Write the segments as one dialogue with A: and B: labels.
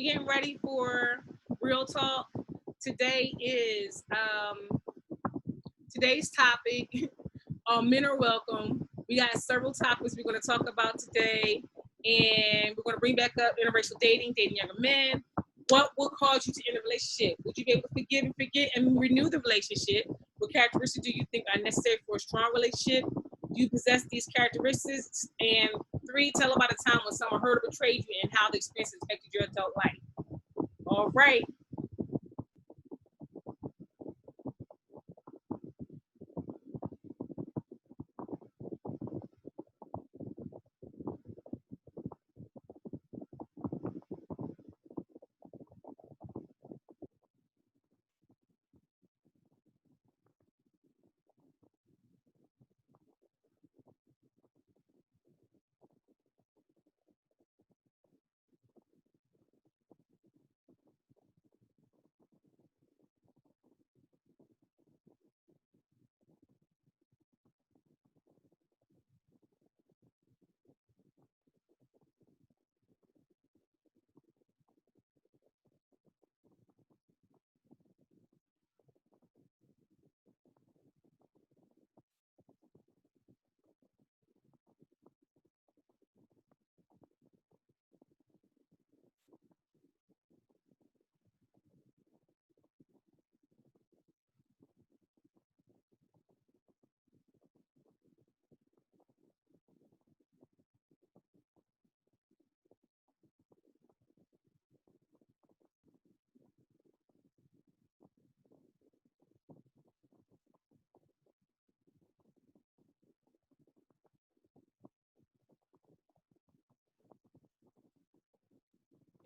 A: We getting ready for real talk. Today is today's topic. Men are welcome. We got several topics we're going to talk about today, and we're going to bring back up interracial dating, dating younger men. What will cause you to end a relationship? Would you be able to forgive and forget and renew the relationship? What characteristics do you think are necessary for a strong relationship? Do you possess these characteristics? And 3, tell about a time when someone hurt or betrayed you and how the experience affected your adult life. All right.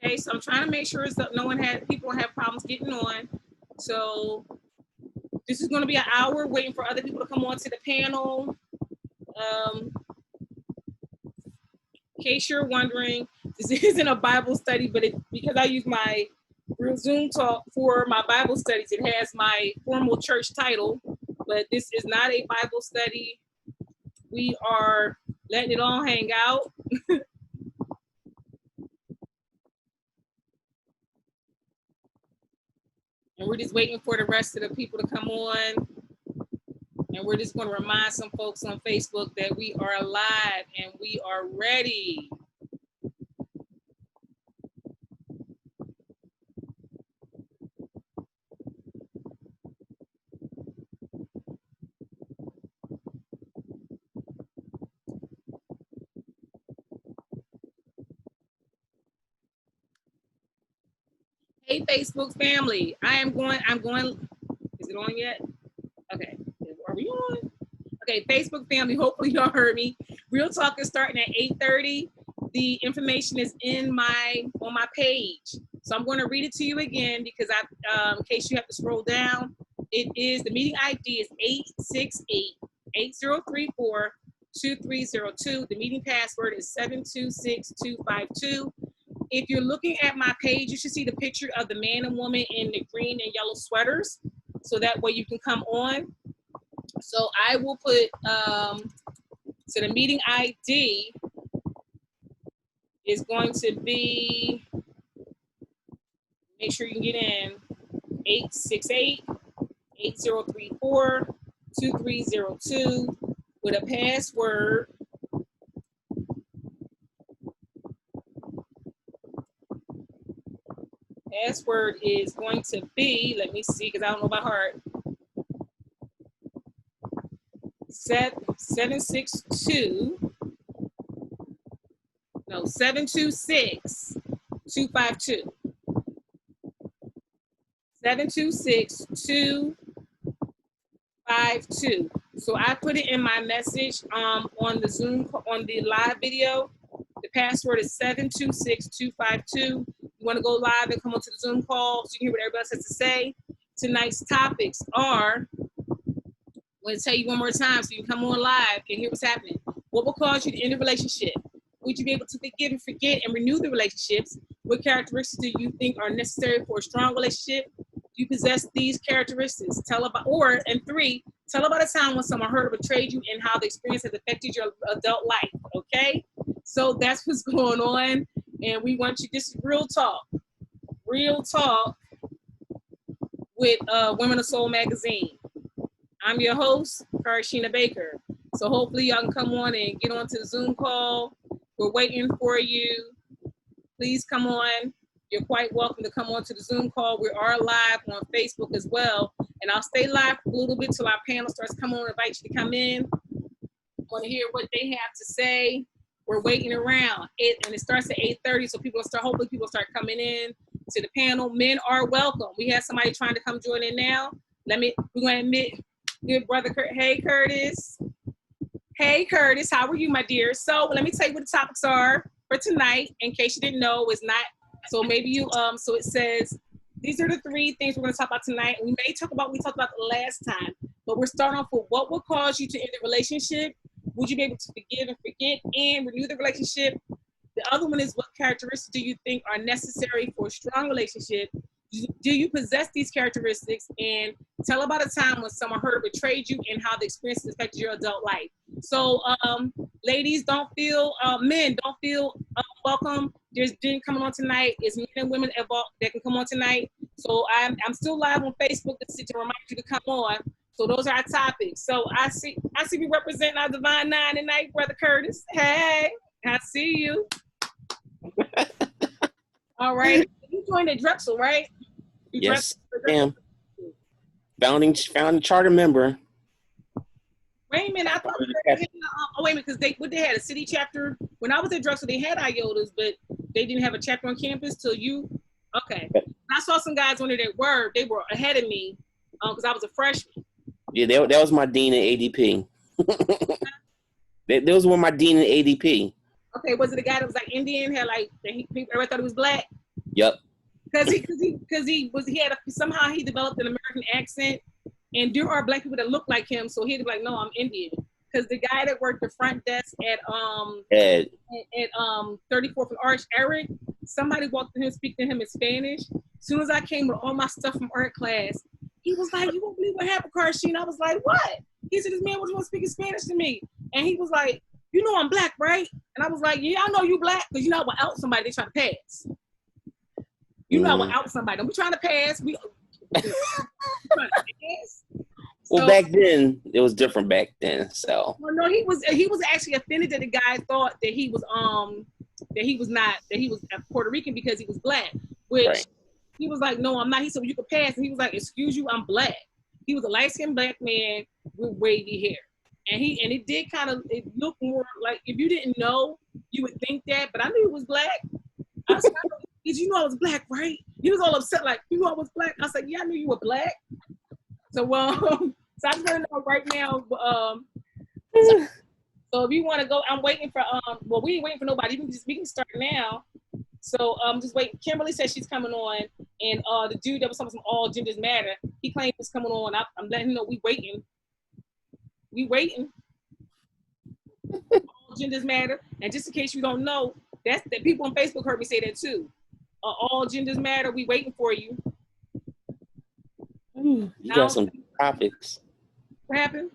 A: Okay, so I'm trying to make sure that people don't have problems getting on. So this is going to be an hour waiting for other people to come on to the panel. In case you're wondering, this isn't a Bible study, but because I use my real Zoom talk for my Bible studies, it has my formal church title, but this is not a Bible study. We are letting it all hang out. And we're just waiting for the rest of the people to come on. And we're just going to remind some folks on Facebook that we are alive and we are ready. Hey, Facebook family, I'm going, is it on yet? Okay, are we on? Okay, Facebook family, hopefully y'all heard me. Real Talk is starting at 8:30. The information is on my page. So I'm going to read it to you again because in case you have to scroll down, the meeting ID is 868-8034-2302. The meeting password is 726252. If you're looking at my page, you should see the picture of the man and woman in the green and yellow sweaters. So that way you can come on. So I will put, so the meeting ID is going to be, make sure you can get in, 868-8034-2302 with a password. Password is going to be, let me see, because I don't know by heart, 726-252. 726-252. So I put it in my message on the Zoom, on the live video. The password is 726-252. You want to go live and come onto the Zoom call so you can hear what everybody else has to say. Tonight's topics are, I'm going to tell you one more time so you can come on live and hear what's happening. What will cause you to end a relationship? Would you be able to forgive and forget and renew the relationships? What characteristics do you think are necessary for a strong relationship? Do you possess these characteristics? And 3, tell about a time when someone hurt or betrayed you and how the experience has affected your adult life, okay? So that's what's going on. And we want you, this is real talk. Real Talk with Women of Soul magazine. I'm your host, Karishina Baker. So hopefully y'all can come on and get onto the Zoom call. We're waiting for you. Please come on. You're quite welcome to come on to the Zoom call. We are live on Facebook as well. And I'll stay live for a little bit till our panel starts coming on. Invite you to come in. Want to hear what they have to say. We're waiting around. And it starts at 8:30, so hopefully people start coming in to the panel. Men are welcome. We have somebody trying to come join in now. We're going to admit, good brother, Hey, Curtis. Hey, Curtis, how are you, my dear? So let me tell you what the topics are for tonight. In case you didn't know, it's not. So maybe you, so it says, these are the 3 things we're going to talk about tonight. We may talk about what we talked about the last time, but we're starting off with what will cause you to end a relationship. Would you be able to forgive and forget and renew the relationship? The other one is, what characteristics do you think are necessary for a strong relationship? Do you possess these characteristics? And tell about a time when someone hurt or betrayed you and how the experience affected your adult life. So ladies, men don't feel welcome. There's men coming on tonight. It's men and women that can come on tonight. So I'm still live on Facebook to remind you to come on. So those are our topics. So I see we represent our Divine Nine tonight, Brother Curtis. Hey, I see you. All right. You joined at Drexel, right?
B: Yes, ma'am. Founding charter member.
A: Wait a minute, I thought wait a minute, because they had a city chapter. When I was at Drexel, they had IOTAs, but they didn't have a chapter on campus till you. Okay. I saw some guys on there that they were ahead of me because I was a freshman.
B: Yeah, that was my dean and ADP. Those were my dean and ADP. Okay,
A: was it a guy that was like Indian? Everybody thought he was black.
B: Yep.
A: Somehow he developed an American accent, and there are black people that look like him, so he'd be like, "No, I'm Indian." Because the guy that worked the front desk at 34th and Arch, Eric, somebody walked to him, speaking to him in Spanish. As soon as I came with all my stuff from art class, he was like, "You won't believe what happened, Karshine." I was like, "What?" He said, "This man was speaking Spanish to me," and he was like, "You know I'm black, right?" And I was like, "Yeah, I know you black, because you know I will out somebody they try to pass." You know, I will out somebody. Don't be trying to pass.
B: Well, back then it was different. Back then, so.
A: Well, no, he was actually offended that the guy thought that he was Puerto Rican because he was black. Which right. He was like, "No, I'm not." He said, "Well, you could pass," and he was like, "Excuse you, I'm black." He was a light-skinned black man with wavy hair, and it did it looked more like, if you didn't know, you would think that, but I knew he was black. I was like, "Did you know I was black, right?" He was all upset, like, "You know I was black?" I was like, "Yeah, I knew you were black." So, so I'm gonna know right now. So if you want to go, I'm waiting for we ain't waiting for nobody. We can start now. So just wait. Kimberly says she's coming on, and the dude that was talking about All Genders Matter, he claimed he's coming on. I'm letting him know we waiting. All Genders Matter, and just in case you don't know, that's the people on Facebook heard me say that too. All Genders Matter. We waiting for you.
B: You got some topics.
A: What happened?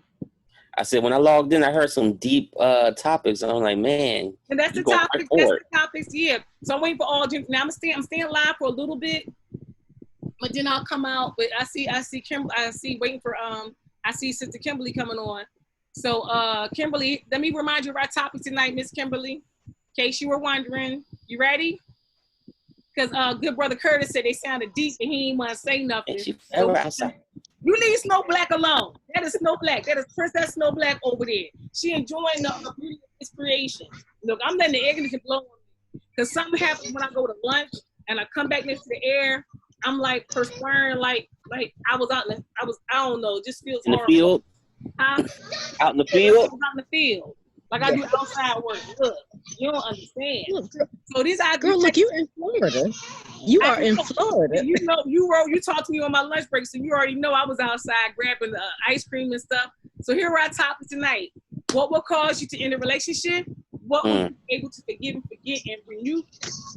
B: I said when I logged in, I heard some deep topics. I'm like, man.
A: And that's the topic. That's the topics. Yeah. So I'm waiting for all Genders. Now I'm staying live for a little bit, but then I'll come out. But I see Sister Kimberly coming on. So Kimberly, let me remind you of our topic tonight, Miss Kimberly. In case you were wondering, you ready? Because good brother Curtis said they sounded deep and he didn't want to say nothing. You leave Snow Black alone. That is Snow Black. That is Princess Snow Black over there. She enjoying the beauty of his creation. Look, I'm letting the air conditioner blow on me. Because something happens when I go to lunch and I come back next to the air. I'm like perspiring like I don't know, it just feels
B: in the
A: horrible.
B: field?
A: Huh?
B: Out in the field?
A: I was out in the field. Like I do outside work. Look, you don't understand. So these
C: girl, look, you're in Florida. You are in Florida.
A: You know, you talked to me on my lunch break, so you already know I was outside grabbing the ice cream and stuff. So here are our topics tonight. What will cause you to end a relationship? What will you be able to forgive and forget and renew?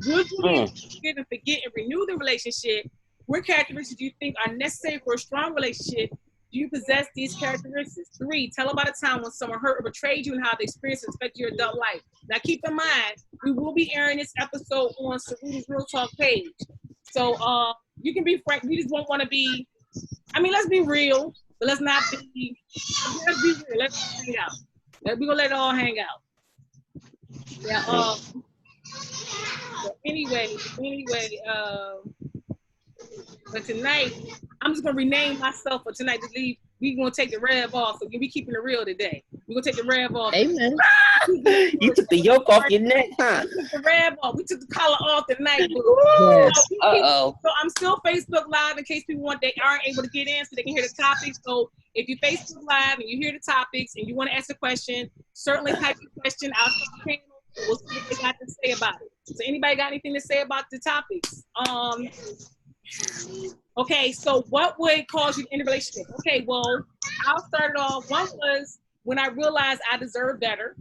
A: Would you be able to forgive and forget and renew the relationship? What characteristics do you think are necessary for a strong relationship? Do you possess these characteristics? 3, tell about a time when someone hurt or betrayed you and how the experience affected your adult life. Now keep in mind, we will be airing this episode on Sarruddah's Real Talk page. So you can be frank. We just won't want to be. I mean, let's be real, but let's not be. Let's be real. Let's hang out. We're gonna let it all hang out. Yeah. So anyway. But tonight, I'm just gonna rename myself for tonight to leave. We're gonna take the rev off. So we keeping it real today. We're gonna take the rev off.
C: Amen.
B: You took the yoke off your neck, huh?
A: We took the rev off. We took the collar off tonight.
C: Yes.
B: Uh-oh.
A: So I'm still Facebook Live in case people they aren't able to get in so they can hear the topics. So if you Facebook Live and you hear the topics and you want to ask a question, certainly type your question out to the panel. We'll see what they got to say about it. So anybody got anything to say about the topics? Okay, so what would cause you to end a relationship? Okay, well, I'll start it off. One was when I realized I deserved better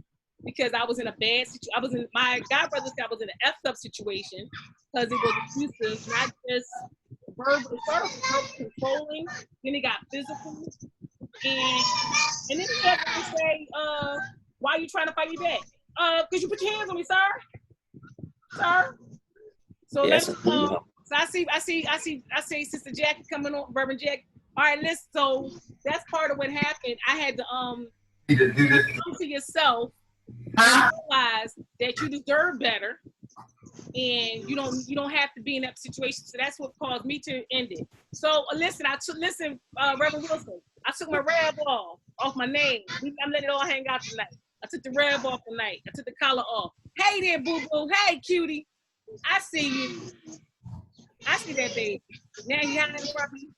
A: because I was in a bad situation. I was in my godbrother said I was in an effed up situation because it was abusive, not just verbal. It started with verbal controlling, then it got physical, and then he had to say, "Why are you trying to fight me back? Because you put your hands on me, sir." So
B: Yes.
A: So I see Sister Jackie coming on, Reverend Jack. All right, listen. So that's part of what happened. I had to come to yourself and realize that you deserve better, and you don't have to be in that situation. So that's what caused me to end it. So listen, Reverend Wilson. I took my rev off my name. I'm letting it all hang out tonight. I took the rev off tonight. I took the collar off. Hey there, boo boo. Hey, cutie. I see you. I see that baby. Now you hiding from me.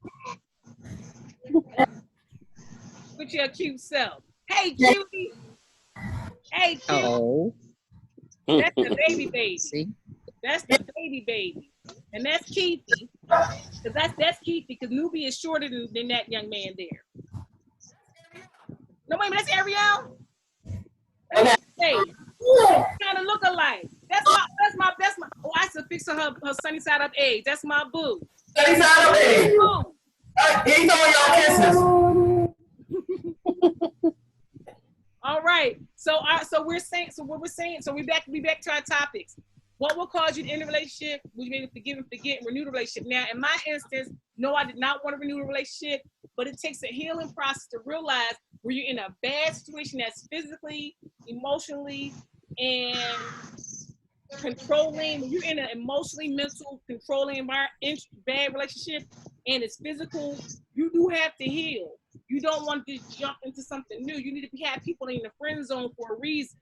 A: With your cute self. Hey, cutie. Hey, cutie.
C: Oh.
A: That's the baby.
C: See?
A: That's the baby. And that's Keithy. Because that's Keithy, because Newbie is shorter than that young man there. No, wait a minute, that's Ariel? That's baby. Kind of look alike. That's my. Oh, I should fix her sunny side up eggs. That's my boo.
D: Sunny side up eggs. He's on y'all kisses.
A: All right. So we're saying. So what we're saying. So we back to our topics. What will cause you to end a relationship? Would you be able to forgive and forget and renew the relationship? Now, in my instance, no, I did not want to renew the relationship, but it takes a healing process to realize where you're in a bad situation that's physically, emotionally, and controlling. When you're in an emotionally, mental, controlling environment, bad relationship, and it's physical, you do have to heal. You don't want to just jump into something new. You need to have people in the friend zone for a reason.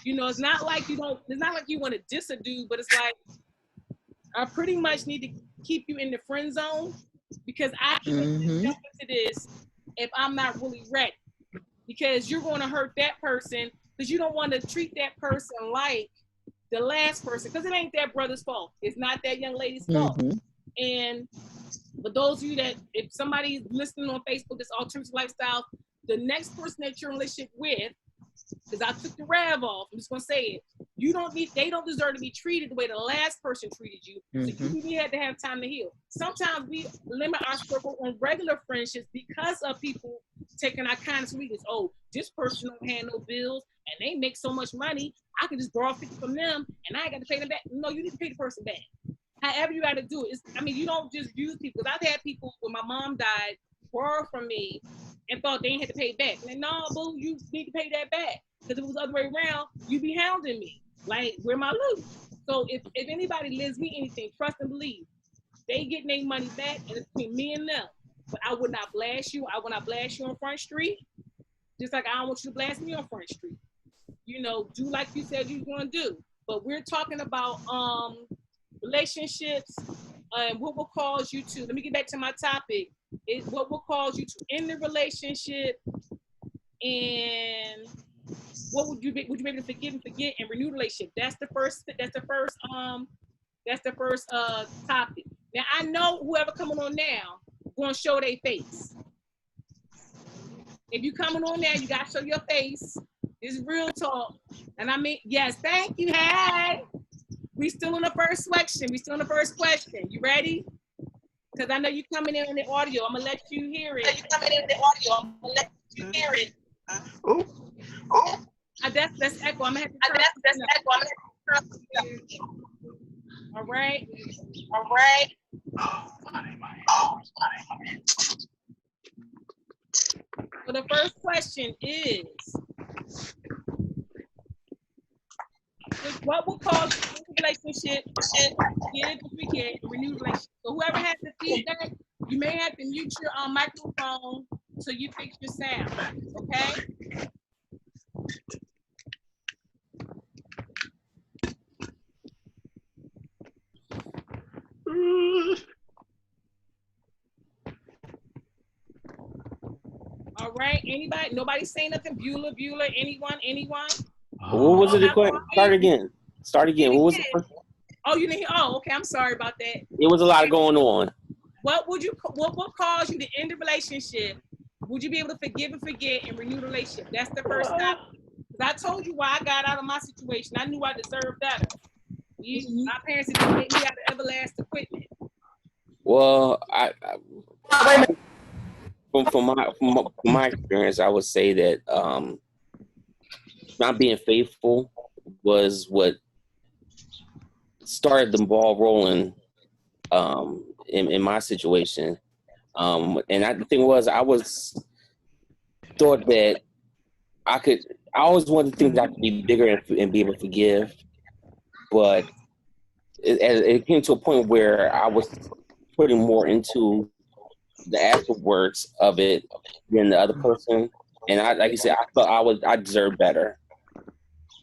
A: You know, it's not like you want to diss a dude, but it's like I pretty much need to keep you in the friend zone because I can't jump into this if I'm not really ready. Because you're going to hurt that person because you don't want to treat that person like the last person because it ain't that brother's fault. It's not that young lady's fault. And for those of you that, if somebody's listening on Facebook, this alternative lifestyle, the next person that you're in a relationship with, because I took the rev off, I'm just gonna say it. They don't deserve to be treated the way the last person treated you. So you had to have time to heal. Sometimes we limit our circle on regular friendships because of people taking our kindness weakness. Oh, this person don't have no bills and they make so much money, I can just borrow 50 from them and I ain't got to pay them back. No, you need to pay the person back. However you got to do it. You don't just use people. Because I've had people when my mom died borrow from me and thought they ain't had to pay back. And no, boo, you need to pay that back. Because if it was the other way around, you'd be hounding me. Like, where my loot? So if anybody lends me anything, trust and believe. They getting their money back and it's between me and them. But I would not blast you. I would not blast you on Front Street. Just like I don't want you to blast me on Front Street. You know, do like you said you were going to do. But we're talking about relationships and what will cause you to, let me get back to my topic, is what will cause you to end the relationship and what would you be able to forgive and forget and renew the relationship? That's the first topic. Now I know whoever coming on now gonna show their face. If you coming on now, you gotta show your face. This is real talk. And I mean, yes, thank you. Hey. We still in the first section. We still in the first question. You ready? Because I know you coming in on the audio. I'm gonna let you hear it. That's echo. I'm gonna have to turn All right. So the first question is, what will cause a relationship give and forget and renew relationship? So whoever has the feedback, you may have to mute your microphone so you fix your sound. Okay. All right. Anybody? Nobody saying nothing? Bueller, anyone?
B: What was it? Start again. What was the first?
A: Oh, you didn't hear? Oh, okay. I'm sorry about that.
B: It was a lot going on.
A: What would cause you to end the relationship? Would you be able to forgive and forget and renew the relationship? That's the first step. Because I told you why I got out of my situation. I knew I deserved better. My parents didn't take me out of everlasting equipment.
B: Well, from my experience, I would say that not being faithful was what started the ball rolling in my situation. And the thing was, I thought that I always wanted to think that I could be bigger and be able to forgive, but it came to a point where I was putting more into the afterwards of it than the other person. And like you said, I thought I deserved better.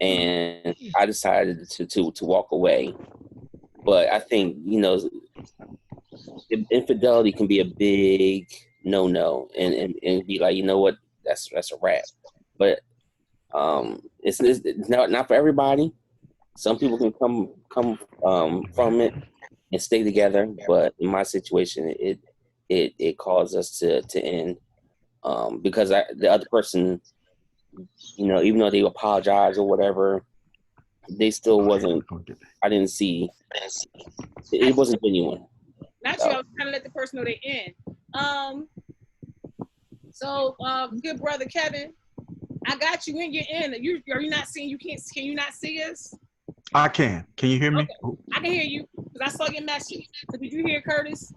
B: And I decided to walk away. But I think, infidelity can be a big no-no and be like, you know what, that's a wrap. But it's not for everybody. Some people can come from it and stay together, but in my situation, it caused us to end because the other person, even though they apologized or whatever, they still wasn't. I didn't see. It wasn't genuine.
A: Not you. I was trying to let the person know they in. So, good brother Kevin, I got you in. You're in. Are you not seeing? Can you not see us?
E: I can. Can you hear me?
A: Okay. I can hear you because I saw your message. So did you hear Curtis?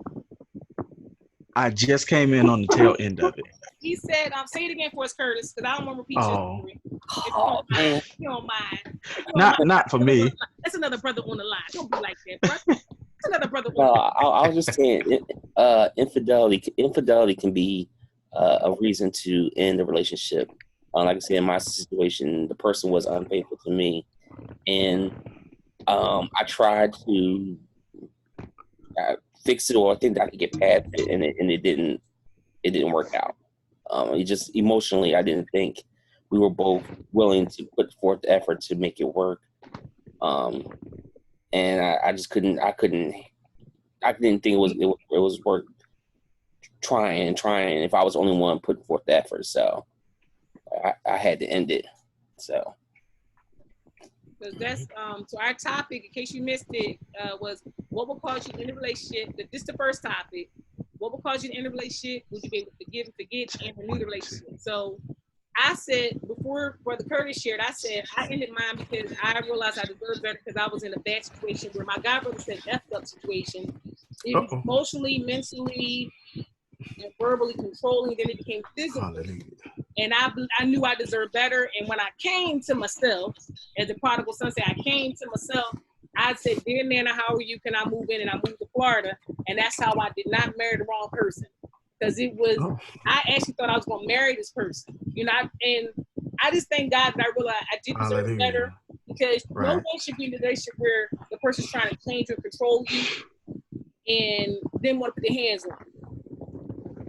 E: I just came in on the tail end of it.
A: He said, say it again for us, Curtis, because I don't want to repeat your story. If you don't mind.
E: Not for me.
A: That's another brother on the line. Don't be like that, brother. That's another brother on the line.
B: I was just saying, infidelity can be a reason to end the relationship. Like I said, in my situation, the person was unfaithful to me, and I tried to fix it, or I think I could get past it, and it didn't work out. It just emotionally, I didn't think we were both willing to put forth the effort to make it work. And I just couldn't. I didn't think it was worth trying. If I was the only one putting forth the effort, so I had to end it. So.
A: Because that's so our topic, in case you missed it, was what will cause you in a relationship. This is the first topic. What will cause you in a relationship? Would you be able to forgive and forget and renew the relationship? So I said, before Brother Curtis shared, I said I ended mine because I realized I deserved better because I was in a bad situation where my god brother said effed up situation. It was emotionally, mentally, and verbally controlling. Then it became physical.
E: Hallelujah.
A: And I knew I deserved better. And when I came to myself, as the prodigal son said, I came to myself. I said, dear Nana, how are you? Can I move in? And I moved to Florida. And that's how I did not marry the wrong person. Because I actually thought I was going to marry this person. And I just thank God that I realized I did deserve better. Because no one should be in a relationship where the person's trying to change or control you and then want to put their hands on you.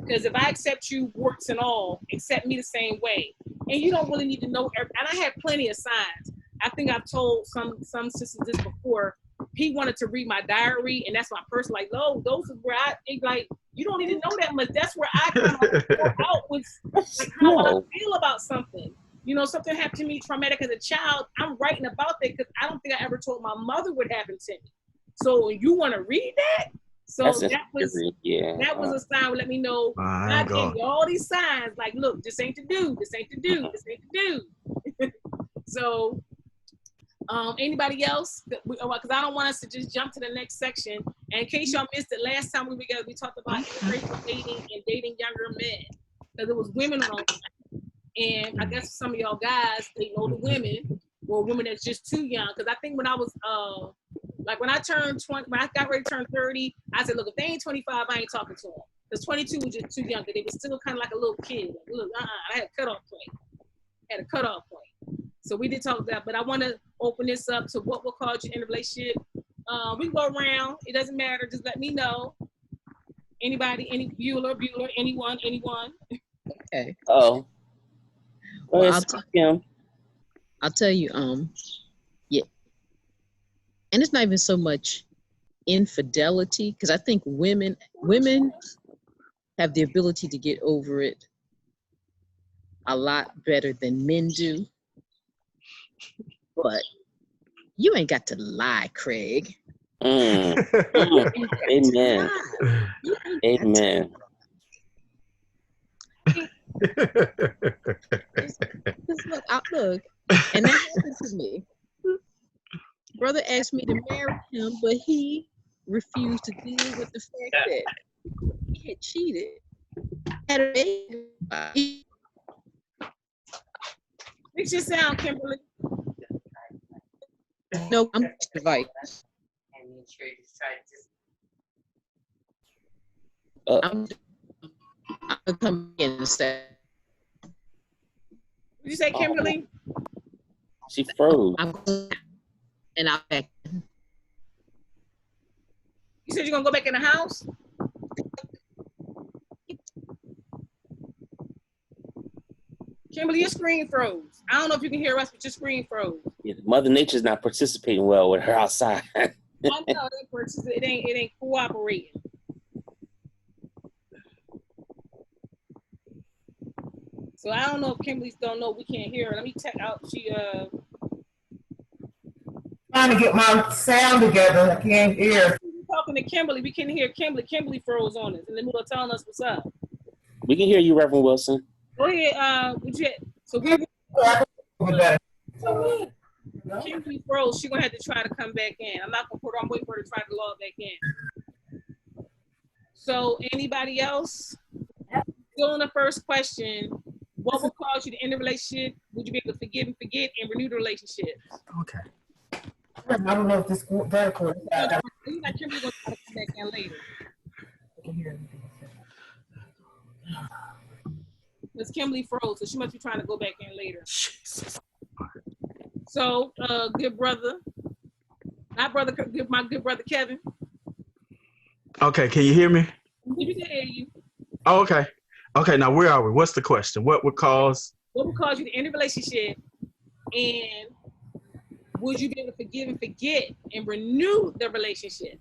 A: Because if I accept you, warts and all, accept me the same way. And you don't really need to know everything. And I had plenty of signs. I think I've told some sisters this before. He wanted to read my diary, and that's my person. Like, no, those are where I think, like, you don't need to know that much. That's where I kind of pour out with like, how I feel about something. Something happened to me traumatic as a child. I'm writing about that because I don't think I ever told my mother what happened to me. So you want to read that? So that was a sign to let me know God gave me all these signs. Like, look, this ain't to do. This ain't to do. This ain't to do. So Anybody else? Because I don't want us to just jump to the next section. And in case y'all missed it, last time we were together, we talked about interracial dating and dating younger men. Because it was women on. And I guess some of y'all guys, they know the women, or women that's just too young. Because I think when I was, like when I turned 20, when I got ready to turn 30, I said, look, if they ain't 25, I ain't talking to them. Because 22 was just too young. Because they were still kind of like a little kid. Like, look, I had a cutoff point. So we did talk about that. But I want to open this up to what will cause you in a relationship. We can go around. It doesn't matter. Just let me know. Anybody, any Bueller, anyone.
C: Okay.
B: Oh.
C: Well, I'll tell you, yeah. And it's not even so much infidelity, because I think women have the ability to get over it a lot better than men do. But you ain't got to lie, Craig.
B: Amen. Amen.
C: Look, and that happened to me. Brother asked me to marry him, but he refused to deal with the fact that he had cheated. Had a baby.
A: Fix your sound, Kimberly.
C: No, I'm device. I'm gonna come in and say.
A: Did you say Kimberly?
B: She froze.
C: And I'll back.
A: You said you're gonna go back in the house? Kimberly, your screen froze. I don't know if you can hear us, but your screen froze.
B: Yeah, Mother Nature's not participating well with her outside.
A: I know it ain't cooperating. So I don't know if Kimberly's don't know we can't hear her. Let me check out. She
D: trying to get my sound together. I can't hear.
A: We're talking to Kimberly. We can hear Kimberly. Kimberly froze on us in the middle of telling us what's up.
B: We can hear you, Reverend Wilson.
A: Go ahead. So Kimberly froze. She's gonna have to try to come back in. I'm not gonna put her on. Wait for her to try to log back in. So anybody else? Still on the first question. What will cause you to end a relationship? Would you be able to forgive and forget and renew the relationship?
E: Okay.
D: I don't know if this vertical is
A: Like Kimberly gonna try to come back in later. Because Kimberly froze, so she must be trying to go back in later.
E: Jesus.
A: So, good brother, my good brother Kevin.
E: Okay, can you hear me?
A: We can hear you.
E: Oh, okay. Okay, now where are we? What's the question? What would cause
A: you to end a relationship, and would you be able to forgive and forget and renew the relationship?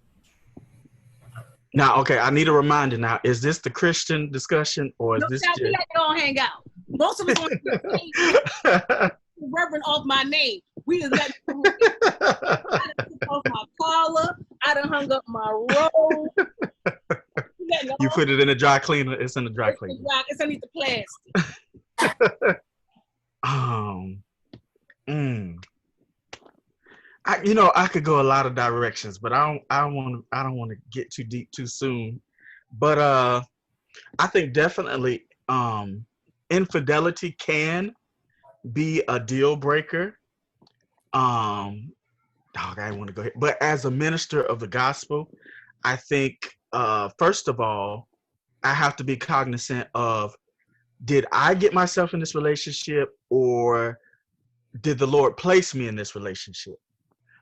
E: Now, okay, I need a reminder now. Is this the Christian discussion or is this just...
A: We let it all hang out. Most of us want to Reverend off my name. We just let it I done took off my collar. I done hung up my robe.
E: You put it in a dry cleaner. It's in the dry cleaner.
A: It's underneath the plastic.
E: I could go a lot of directions, but I don't want to get too deep too soon. But I think definitely infidelity can be a deal breaker. I want to go ahead. But as a minister of the gospel, I think first of all, I have to be cognizant of, did I get myself in this relationship or did the Lord place me in this relationship?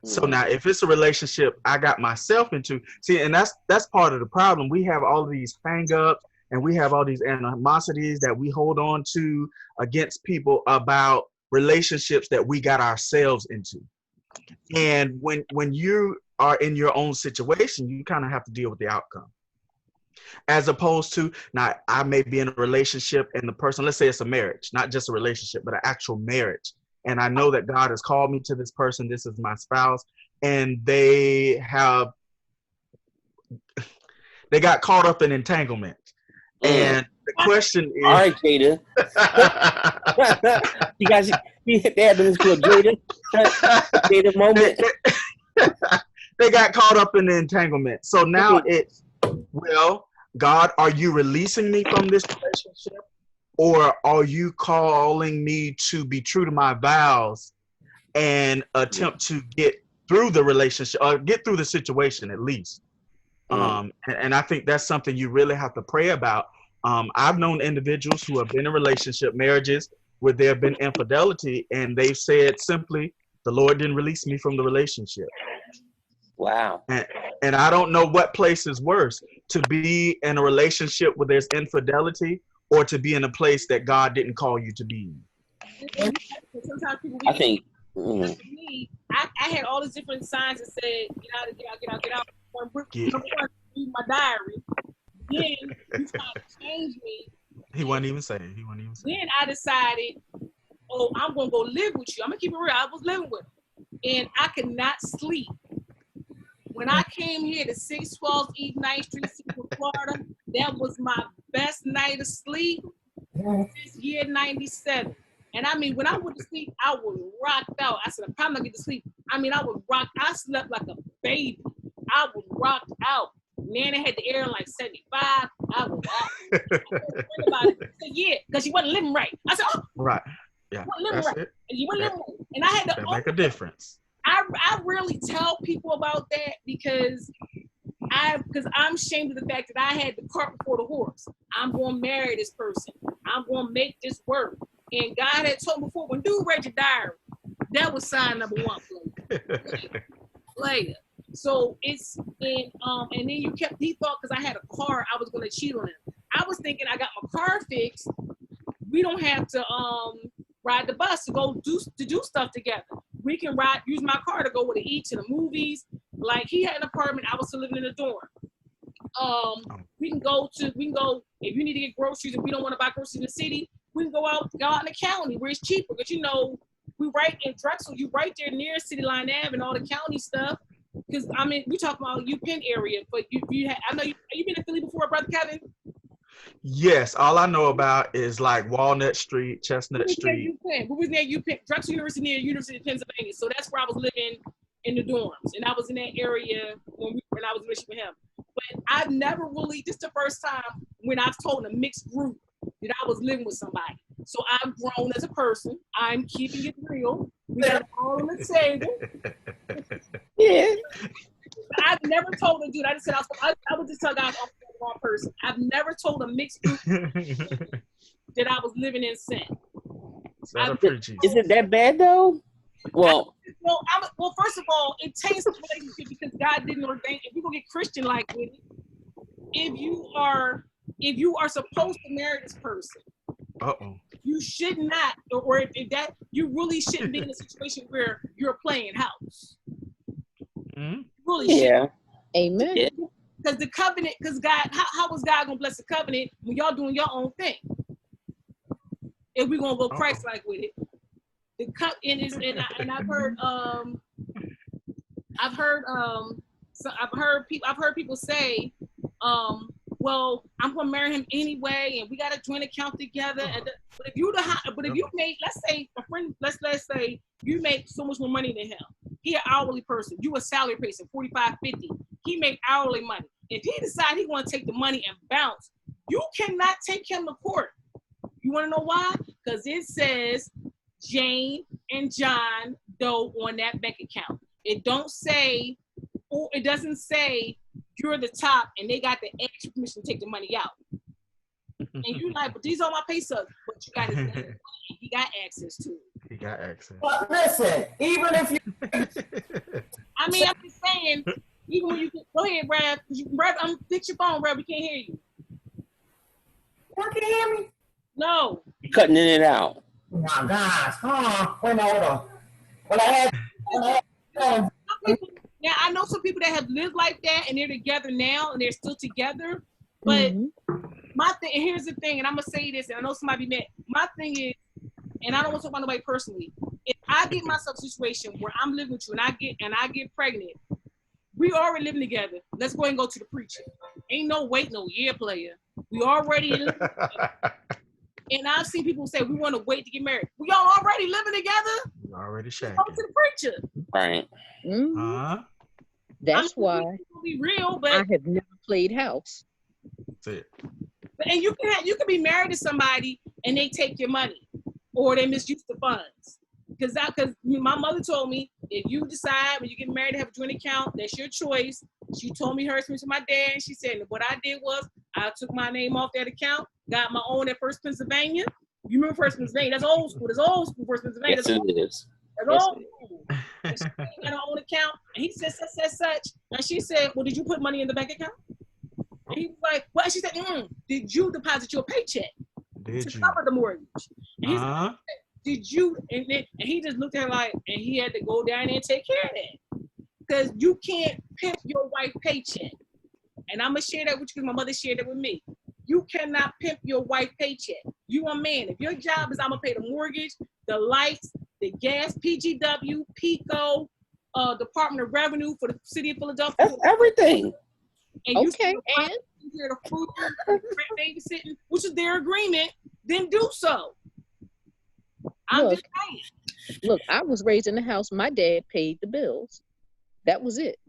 E: So now if it's a relationship I got myself into, see, and that's part of the problem. We have all of these hang-ups and we have all these animosities that we hold on to against people about relationships that we got ourselves into. And when you are in your own situation, you kind of have to deal with the outcome. As opposed to, now I may be in a relationship and the person, let's say it's a marriage, not just a relationship, but an actual marriage. And I know that God has called me to this person. This is my spouse. And they got caught up in entanglement. And the question is...
B: All right, Jada. They had to listen to a Jada moment.
E: They got caught up in the entanglement. So now it's, well, God, are you releasing me from this relationship? Or are you calling me to be true to my vows and attempt to get through the relationship or get through the situation at least? And I think that's something you really have to pray about. I've known individuals who have been in relationship marriages where there have been infidelity, and they've said simply, the Lord didn't release me from the relationship.
B: Wow.
E: And I don't know what place is worse, to be in a relationship where there's infidelity or to be in a place that God didn't call you to be in.
A: Sometimes people,
B: I think.
A: for me, I had all these different signs that said, get out. I'm read my diary. Then you tried to change me.
E: He wasn't even saying.
A: Then I decided, I'm gonna go live with you. I'm gonna keep it real. I was living with him, and I could not sleep. When I came here to 612 East 9th Street, Florida, that was my best night of sleep since year 97. And I mean, when I went to sleep, I was rocked out. I said, I'm probably not get to sleep. I mean, I was rocked. I slept like a baby. I was rocked out. Nana had the air like 75. I was out. I about it. I said, yeah, because she wasn't living right. I said,
E: right. Yeah,
A: that's right. It. And you wasn't living right. And I had to
E: make a difference.
A: I rarely tell people about that because I'm ashamed of the fact that I had the cart before the horse. I'm going to marry this person. I'm going to make this work. And God had told me before, when dude read your diary, that was sign number one. Later. So it's and then he thought because I had a car, I was going to cheat on him. I was thinking I got my car fixed. We don't have to ride the bus to go do stuff together. We can use my car to go to eat, to the movies. Like he had an apartment, I was still living in a dorm. We can go if you need to get groceries, if we don't want to buy groceries in the city, we can go out in the county where it's cheaper. Because we right in Drexel, you right there near City Line Ave and all the county stuff. Because I mean, we talk about UPenn area, but I know you been to Philly before, Brother Kevin?
E: Yes, all I know about is like Walnut Street, Chestnut Street.
A: We was near UPenn, Drexel University near University of Pennsylvania. So that's where I was living in the dorms, and I was in that area when I was living with him. But I've never really, this is the first time when I've told a mixed group that I was living with somebody. So I've grown as a person. I'm keeping it real. We got it all on the table. Yeah. I've never told a dude. I just said I would just tell guys I'm the wrong person. I've never told a mixed group that I was living in sin.
B: Is it that bad though? Well,
A: first of all, it taints the relationship because God didn't ordain. If we gonna get Christian like with it, if you are supposed to marry this person, you should not, or if that you really shouldn't be in a situation where you're playing house. Mm-hmm. Really shouldn't.
C: Amen.
A: Because the covenant, because God, how was God gonna bless the covenant when y'all doing your own thing? If we gonna go Christ-like with it. And I've heard people say, well, I'm gonna marry him anyway, and we got a joint account together. But if you made, let's say you make so much more money than him. He an hourly person, you a salary person, $45, $50. He make hourly money. If he decide he want to take the money and bounce, you cannot take him to court. You want to know why? Because it says Jane and John Doe on that bank account. It doesn't say you're the top and they got the extra permission to take the money out. And you're like, but these are my pay stubs. But you got his money. He got access to it.
E: He got access.
D: But listen, even if you
A: I mean, I'm just saying, even when you go ahead, Rev, fix your phone, Rev, we can't hear you.
D: You can hear me?
A: No.
B: You're cutting in and out.
D: Oh my gosh, hold on.
A: Now, I know some people that have lived like that and they're together now and they're still together. But my thing, and here's the thing, and I'm going to say this, and I know somebody met. My thing is, and I don't want to talk about nobody personally, if I get myself a situation where I'm living with you and I get pregnant, we already living together. Let's go ahead and go to the preacher. Ain't no wait, no year, player. We already in. And I've seen people say, we want to wait to get married. We all already living together.
E: Already shacking.
A: Go to the preacher.
B: Right.
C: Mm-hmm. That's why
A: be real, but
C: I have never played house.
E: That's it.
A: And you can be married to somebody and they take your money or they misuse the funds. Because my mother told me, if you decide when you get married to have a joint account, that's your choice. She told me hers went to my dad, and she said, what I did was I took my name off that account, got my own at First Pennsylvania. You remember First Pennsylvania? That's old school. That's old school First Pennsylvania.
B: Yes, it is.
A: That's old school. And she got her own account, and he said such. And she said, well, did you put money in the bank account? And he was like, well, she said, did you deposit your paycheck to cover the mortgage? And he said, did you? And he just looked at her like, and he had to go down there and take care of that. Because you can't pimp your wife's paycheck. And I'm going to share that with you because my mother shared it with me. You cannot pimp your wife's paycheck. You a man. If your job is I'm going to pay the mortgage, the lights, the gas, PGW, PICO, Department of Revenue for the city of Philadelphia.
B: That's everything.
A: And you hear the food, babysitting, which is their agreement, then do so. I'm just saying.
C: Look, I was raised in the house. My dad paid the bills. That was it.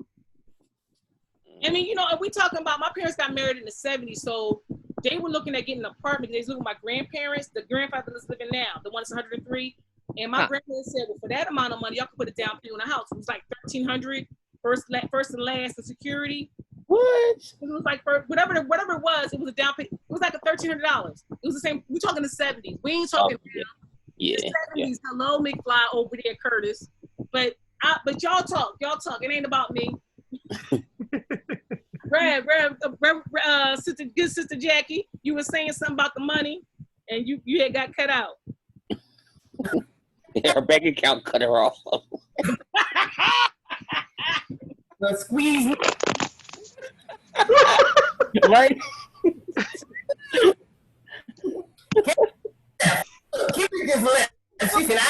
A: I mean, if we talking about, my parents got married in the 70s, so they were looking at getting an apartment. They was looking at my grandparents, the grandfather that's living now, the one that's 103. And my grandparents said, well, for that amount of money, y'all can put a down payment on a house. It was like $1,300, first and last, the security.
B: What?
A: It was like, for whatever it was, it was a down payment. It was like $1,300. It was the same. We're talking the 70s. We ain't talking now.
B: Yeah.
A: The 70s. Hello, McFly over there, Curtis. But y'all talk. It ain't about me. Sister Jackie, you were saying something about the money, and you had got cut out.
B: Her bank account cut her off.
D: The squeeze.
B: Right?
D: Kimmy just left. She said,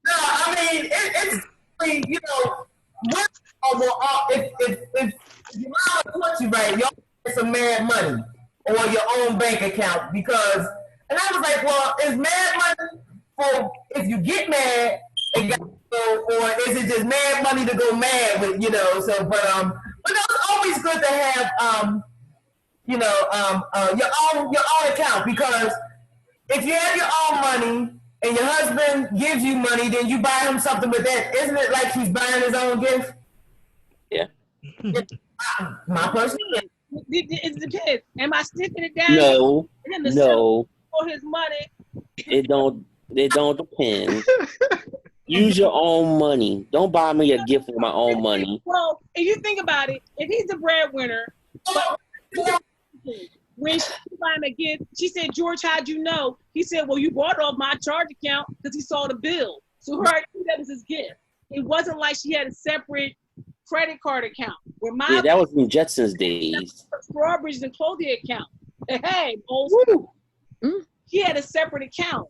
D: No, I mean, it's women if your mama taught you right, y'all get some mad money or your own bank account because, and I was like, well, is mad money for if you get mad and got to go, or is it just mad money to go mad with, so, but it's always good to have, your own account because if you have your own money and your husband gives you money, then you buy him something with that. Isn't it like he's buying his own gift?
B: Yeah.
D: My personal
A: It depends. Am I sticking it down?
B: No.
A: For his money.
B: It don't depend. Use your own money. Don't buy me a gift with my own money.
A: Well, if you think about it, if he's the breadwinner, when she buying a gift, she said, George, how'd you know? He said, well, you bought it off my charge account because he saw the bill. So her that was his gift. It wasn't like she had a separate credit card account.
B: That was in Jetsons days.
A: Strawbridge and clothing account. Hey, old school. She had a separate account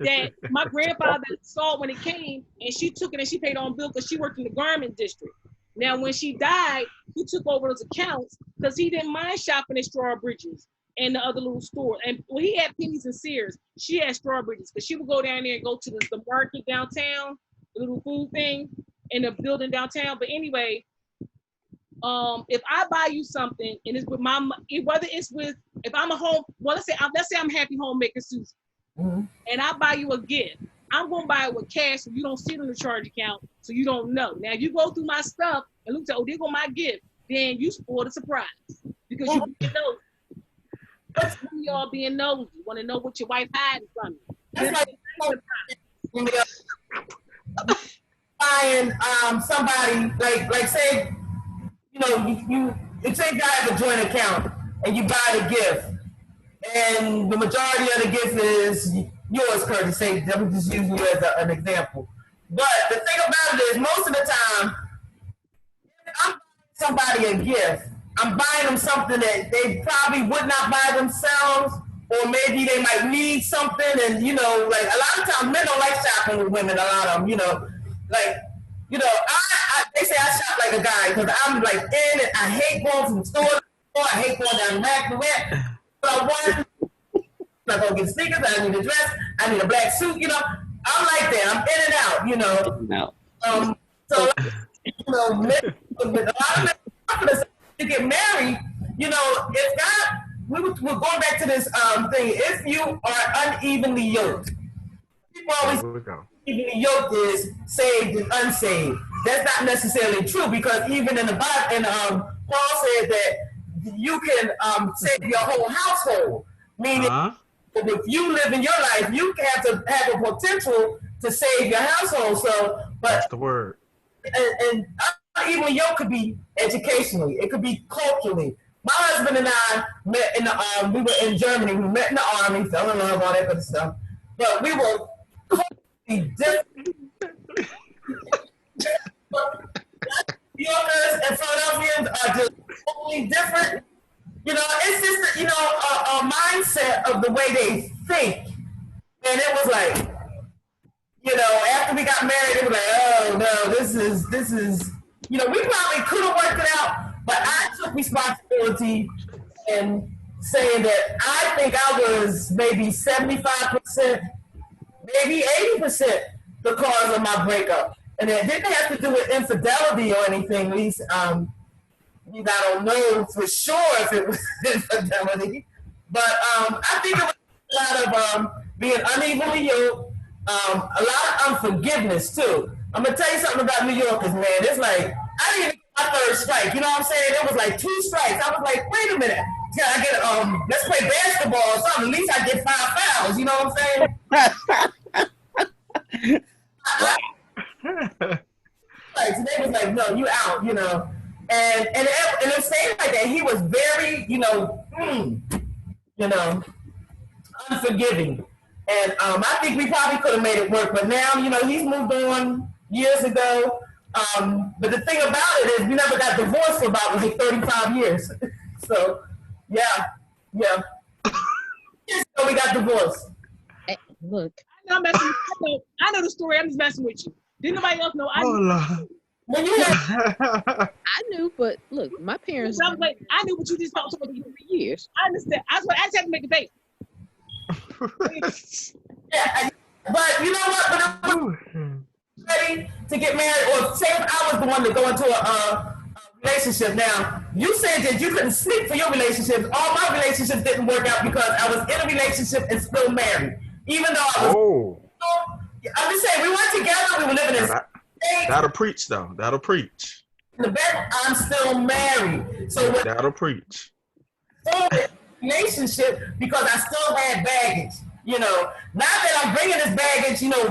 A: that my grandfather saw when it came, and she took it and she paid on bill because she worked in the garment district. Now, when she died, he took over those accounts because he didn't mind shopping at Strawbridge's and the other little store. And when he had Penny's and Sears, she had Strawbridge's because she would go down there and go to the market downtown, the little food thing in the building downtown. But anyway, if I buy you something and it's with if I'm a home, well, let's say I'm Happy Homemaker Susan, and I buy you a gift. I'm gonna buy it with cash so you don't see it on the charge account, so you don't know. Now, if you go through my stuff and look at, there go my gift, then you spoil the surprise because you being nosy. What's y'all being nosy? Want to know what your wife hiding from you?
D: That's like buying somebody like say you say you have a joint account and you buy the gift and the majority of the gift is yours, Curtis. Say I'm just using you as an example. But the thing about it is most of the time if I'm buying somebody a gift, I'm buying them something that they probably would not buy themselves, or maybe they might need something. And like a lot of times men don't like shopping with women. A lot of them, they say I shop like a guy because I'm like in it. I hate going from store to store. I hate going down rack to rack. I want. I'm gonna get sneakers. I need a dress. I need a black suit. You know, I'm like that. I'm in and out. You know.
B: No.
D: So you know, with a lot of confidence to get married. You know, if God, we're going back to this thing. If you are unevenly yoked, people always evenly yoked is saved and unsaved. That's not necessarily true because even in the Bible, and Paul said that you can save your whole household. Meaning, if you live in your life, you have to have a potential to save your household. So, but
E: that's the word.
D: And unevenly yoked could be educationally. It could be culturally. My husband and I met in the we were in Germany. We met in the army, fell in love, all that good stuff. But we were completely different. New Yorkers and Philadelphians are just totally different. You know, it's just a mindset of the way they think. And it was like, you know, after we got married, it was like, oh no, this is, you know, we probably could have worked it out, but I took responsibility in saying that I think I was maybe 75%, maybe 80% the cause of my breakup. And it didn't have to do with infidelity or anything, at least I don't know for sure if it was infidelity. But I think it was a lot of being unevenly yoked, a lot of unforgiveness too. I'm gonna tell you something about New Yorkers, man. It's like I didn't even get my third strike. You know what I'm saying? It was like 2 strikes. I was like, wait a minute. Can I get let's play basketball or something? At least I get 5 fouls. You know what I'm saying? Like, so they was like, no, you out. You know, and it stayed like that. He was very, unforgiving. And I think we probably could have made it work, but now, you know, he's moved on years ago. But the thing about it is we never got divorced for about like 35 years. So, yeah. So we got divorced.
C: Hey, look.
A: I know the story. I'm just messing with you. Didn't nobody else know? I
C: knew, but look, my parents.
A: I was like, I knew what you just talked about for 3
C: years.
A: I understand. I just had to make a debate.
D: Yeah, but you know what? When I was ready to get married, or say if I was the one to go into a relationship. Now, you said that you couldn't sleep for your relationships. All my relationships didn't work out because I was in a relationship and still married, even though I was. I'm just saying we weren't together. We were living in.
E: That'll preach, though. That'll preach.
D: In the bed, I'm still married. So
E: that'll preach.
D: Relationship because I still had baggage. You know, not that I'm bringing this baggage, you know,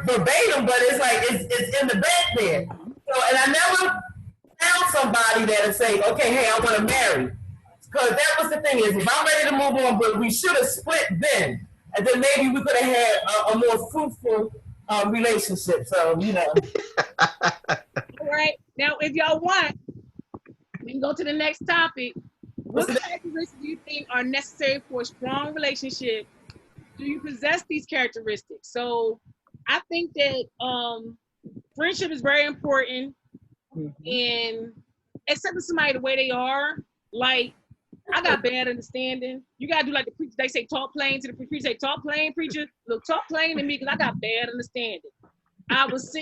D: verbatim, but it's like it's in the back there. So, and I never found somebody that would say, okay, hey, I want to marry. Because that was the thing is, if I'm ready to move on, but we should have split then, and then maybe we could have had a more fruitful relationship. So, you know.
A: All right. Now, if y'all want, we can go to the next topic. What characteristics do you think are necessary for a strong relationship? Do you possess these characteristics? So I think that friendship is very important, and accepting somebody the way they are. Like, I got bad understanding. You gotta do like the preacher. They say talk plain to the preacher. Say talk plain, preacher. Look, talk plain to me because I got bad understanding. I was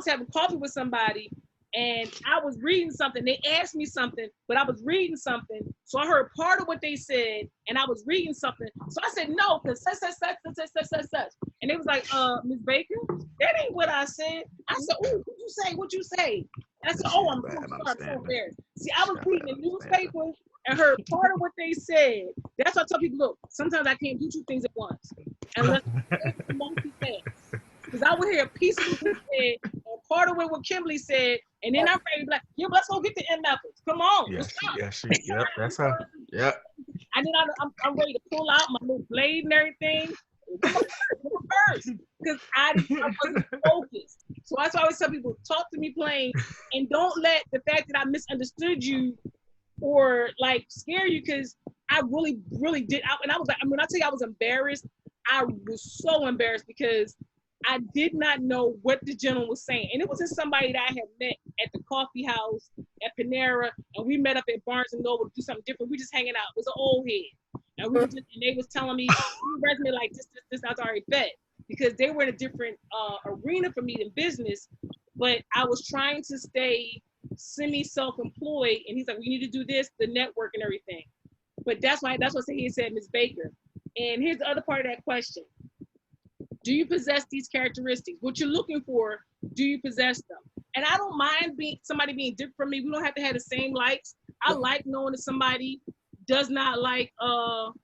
A: having coffee with somebody, and I was reading something. They asked me something, but I was reading something. So I heard part of what they said, and I was reading something. So I said, no, because such. And they was like, Ms. Baker, that ain't what I said. I said, oh, what'd you say? And I said, oh, I'm so embarrassed. See, I was reading the newspaper and heard part of what they said. That's why I tell people, look, sometimes I can't do 2 things at once. Unless I'm multitask. Because I would hear a piece of what he said, or part of what Kimberly said, and then I'm ready to be like, yeah, let's go get the end methods. Come on.
E: Yep, that's her. Yep.
A: And then I'm ready to pull out my little blade and everything. First, because I wasn't focused. So that's why I always tell people, talk to me plain, and don't let the fact that I misunderstood you or like scare you, because I really, really did. And I was like, when I tell you I was embarrassed, I was so embarrassed because I did not know what the gentleman was saying. And it was just somebody that I had met at the coffee house, at Panera, and we met up at Barnes & Noble to do something different. We just hanging out. It was an old head. And we were just, and they was telling me your resume like this. I was already bet because they were in a different arena for me than business, but I was trying to stay semi-self-employed, and he's like, we need to do this, the network and everything. But that's what he said, Ms. Baker. And here's the other part of that question. Do you possess these characteristics? What you're looking for, do you possess them? And I don't mind somebody being different from me. We don't have to have the same likes. I like knowing that somebody does not like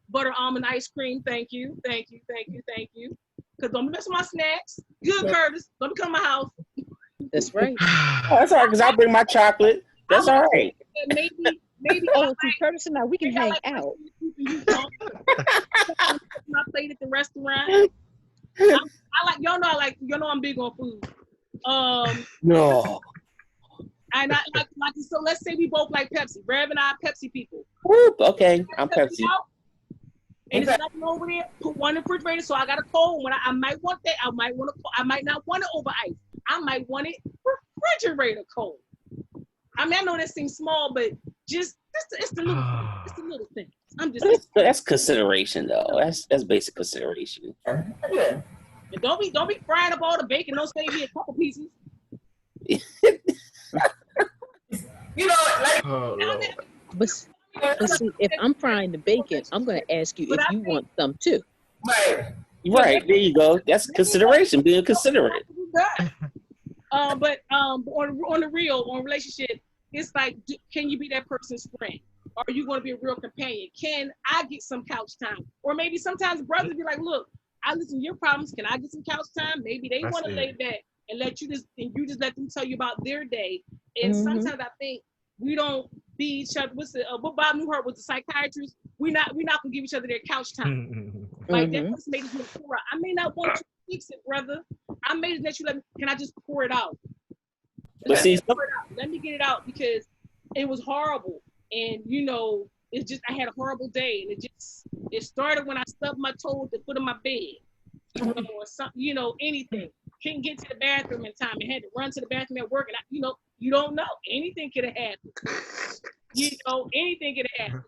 A: butter almond ice cream. Thank you. Because don't mess with my snacks. Good, Curtis. Don't come to my house.
C: That's right.
B: Oh, that's all right, because I bring my chocolate. That's all right.
A: Maybe.
C: Oh, see, Curtis and I, we can hang out.
A: My plate at the restaurant. I like, y'all know I'm big on food.
B: No.
A: And I like so let's say we both like Pepsi. Rev and I are Pepsi people.
B: Whoop, okay, I'm Pepsi.
A: And it's nothing over there. Put one in the refrigerator, so I got a cold one. I might want that. I might not want it over ice. I might want it refrigerator cold. I mean, I know that seems small, but it's the little thing.
B: That's consideration though. That's basic consideration.
D: Yeah.
A: And don't be frying up all the bacon. Don't save me a couple pieces.
D: You know, like.
C: But see, if I'm frying the bacon, I'm going to ask you if you want some too.
D: Right.
B: There you go. That's consideration, being considerate.
A: But on the real, on relationship, it's like, can you be that person's friend? Are you going to be a real companion? Can I get some couch time? Or maybe sometimes brothers be like, look, I listen to your problems. Can I get some couch time? Maybe they want to lay back and you just let them tell you about their day. And sometimes I think we don't be each other. What Bob Newhart was a psychiatrist. We're not gonna give each other their couch time. Like that person made us pour out. I may not want you to fix it, brother. I made it that you let me. Can I just pour it out? Let me get it out because it was horrible. And it's just I had a horrible day, and it started when I stubbed my toe at the foot of my bed, or something, anything. Couldn't get to the bathroom in time, and had to run to the bathroom at work, and you don't know, anything could have happened. Anything could have happened.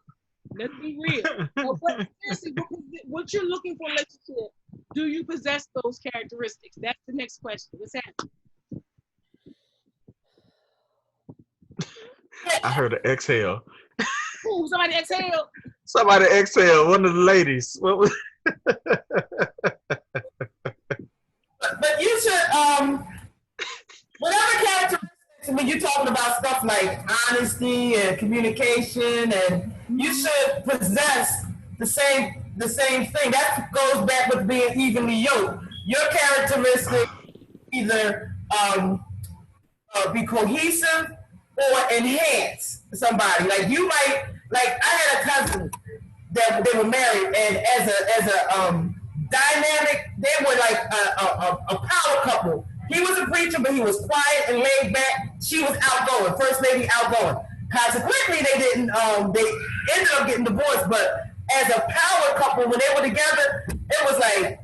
A: Let's be real. But seriously, what you're looking for in a relationship, do you possess those characteristics? That's the next question. What's happening?
E: I heard an exhale.
A: Ooh, somebody exhale.
E: Somebody exhale. One of the ladies. What was?
D: But you should, whatever characteristics, when you're talking about stuff like honesty and communication, and you should possess the same thing. That goes back with being evenly yoked. Your characteristic either be cohesive or enhance somebody. Like you might, like I had a cousin that they were married, and as a dynamic, they were like a power couple. He was a preacher, but he was quiet and laid back. She was outgoing, first lady outgoing. Consequently, they ended up getting divorced. But as a power couple, when they were together, it was like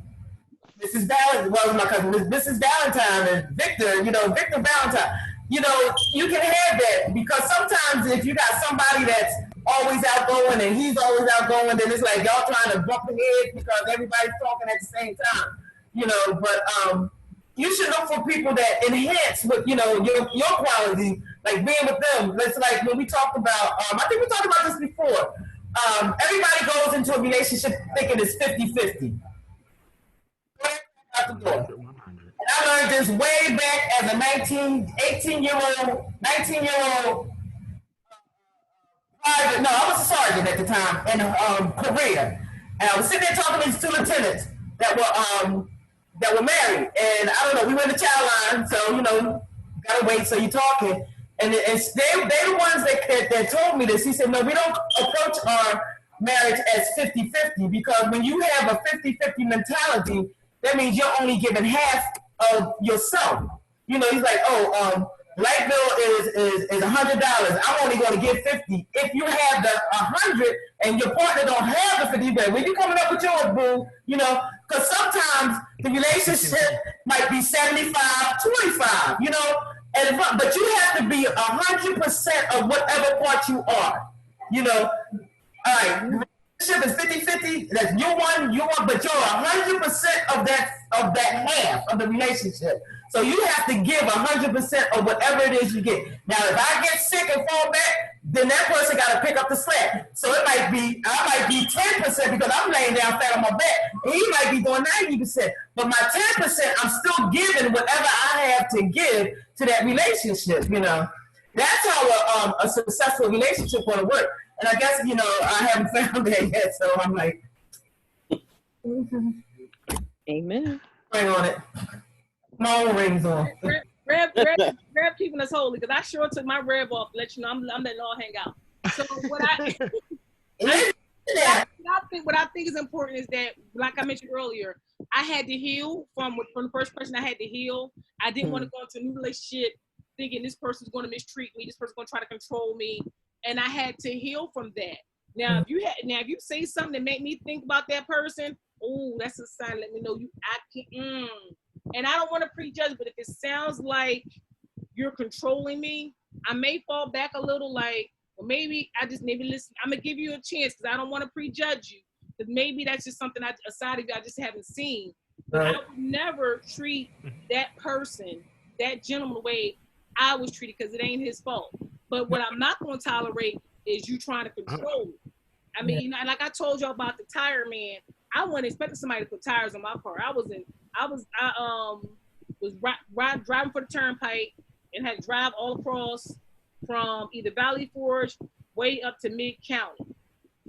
D: Mrs. Valentine. Well, my cousin, Mrs. Valentine and Victor. Victor Valentine. You can have that because sometimes if you got somebody that's always outgoing and he's always outgoing, then it's like y'all trying to bump heads because everybody's talking at the same time. But you should look for people that enhance what your quality, like being with them. It's like when we talked about, I think we talked about this before. Everybody goes into a relationship thinking it's 50-50. Out the door. And I learned this way back as a 19-year-old private. No, I was a sergeant at the time in Korea, and I was sitting there talking to these two lieutenants that were married, and I don't know. We were in the chow line, so gotta wait. So you're talking, and they the ones that told me this. He said, "No, we don't approach our marriage as 50-50 because when you have a 50-50 mentality, that means you're only giving half of yourself." He's like, light bill is $100. I'm only going to give 50. If you have the 100 and your partner don't have the 50, but when you coming up with yours, boo, because sometimes the relationship might be 75-25, but you have to be 100% of whatever part you are, All right. relationship is 50-50, that's you one, but you're 100% of that half of the relationship. So you have to give 100% of whatever it is you get. Now, if I get sick and fall back, then that person got to pick up the slack. So I might be 10% because I'm laying down flat on my back, and he might be doing 90%. But my 10%, I'm still giving whatever I have to give to that relationship. You know, that's how a successful relationship going to work. And I guess, you know, I haven't found that yet, so I'm like,
C: Amen.
D: Bring on it. My own rings on.
A: Rev keeping us holy, because I sure took my rev off to let you know I'm letting it all hang out. So what I think is important is that, like I mentioned earlier, I had to heal from the first person. I had to heal. I didn't want to go into a new relationship thinking this person's going to mistreat me, this person's going to try to control me, and I had to heal from that. Now, if you say something that make me think about that person, oh, that's a sign. Let me know and I don't want to prejudge, but if it sounds like you're controlling me, I may fall back a little. Like, well, maybe listen. I'm gonna give you a chance because I don't want to prejudge you. Because maybe that's just something a side of you I just haven't seen. But I would never treat that person, that gentleman, the way I was treated, because it ain't his fault. But what I'm not going to tolerate is you trying to control me. I mean, you know, like I told y'all about the tire man. I wasn't expecting somebody to put tires on my car. I was driving for the turnpike and had to drive all across from either Valley Forge way up to Mid County.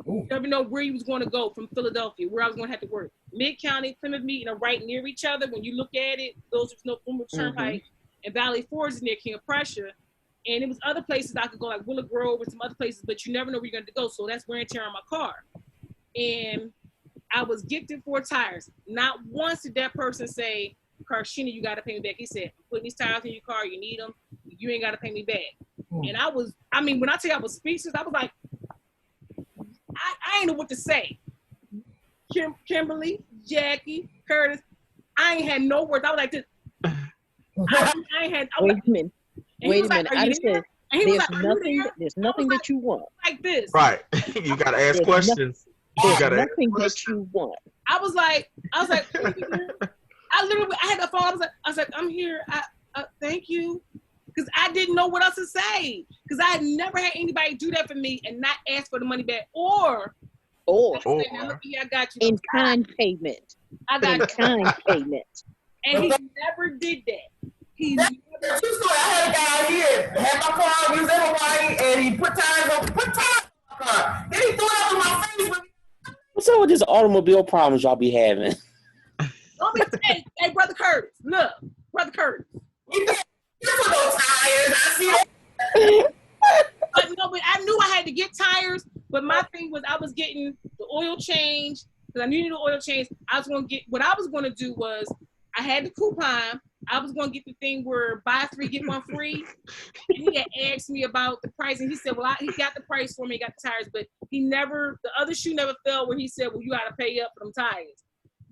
A: You never know where you was going to go from Philadelphia, where I was going to have to work. Mid County, Plymouth Meeting are right near each other. When you look at it, those are no former turnpike, and Valley Forge is near King of Prussia. And it was other places I could go, like Willow Grove and some other places, but you never know where you're going to go. So that's wear and tear on my car. And I was gifted 4 tires. Not once did that person say, Karshina, you got to pay me back. He said, I'm putting these tires in your car. You need them. You ain't got to pay me back. And when I tell you I was speechless, I was like, I ain't know what to say. Kimberly, Jackie, Curtis, I ain't had no words. I was like this. Wait a minute.
C: I just said, there's nothing that you want.
A: Like this.
E: Right. You got to ask questions.
C: There's nothing that you want.
A: I was like, I had the phone. I was like, I'm here. Thank you. Because I didn't know what else to say. Because I had never had anybody do that for me and not ask for the money back. Or I got you.
C: In kind payment.
A: I got
C: in kind payment.
A: And he never did that.
D: That's true story. I had a guy here, had my car, he was in Hawaii, and he put tires on my car. Then he threw it up in my face.
B: What's up with this automobile problems y'all be having?
A: Hey, Brother Curtis, look, Brother Curtis.
D: You put those tires, I see that.
A: But I knew I had to get tires, but my thing was I was getting the oil change, because I needed the oil change. What I was going to do was, I had the coupon. I was going to get the thing where buy 3, get 1 free. And he had asked me about the price. And he said, well, he got the price for me, he got the tires. But the other shoe never fell where he said, well, you got to pay up for them tires.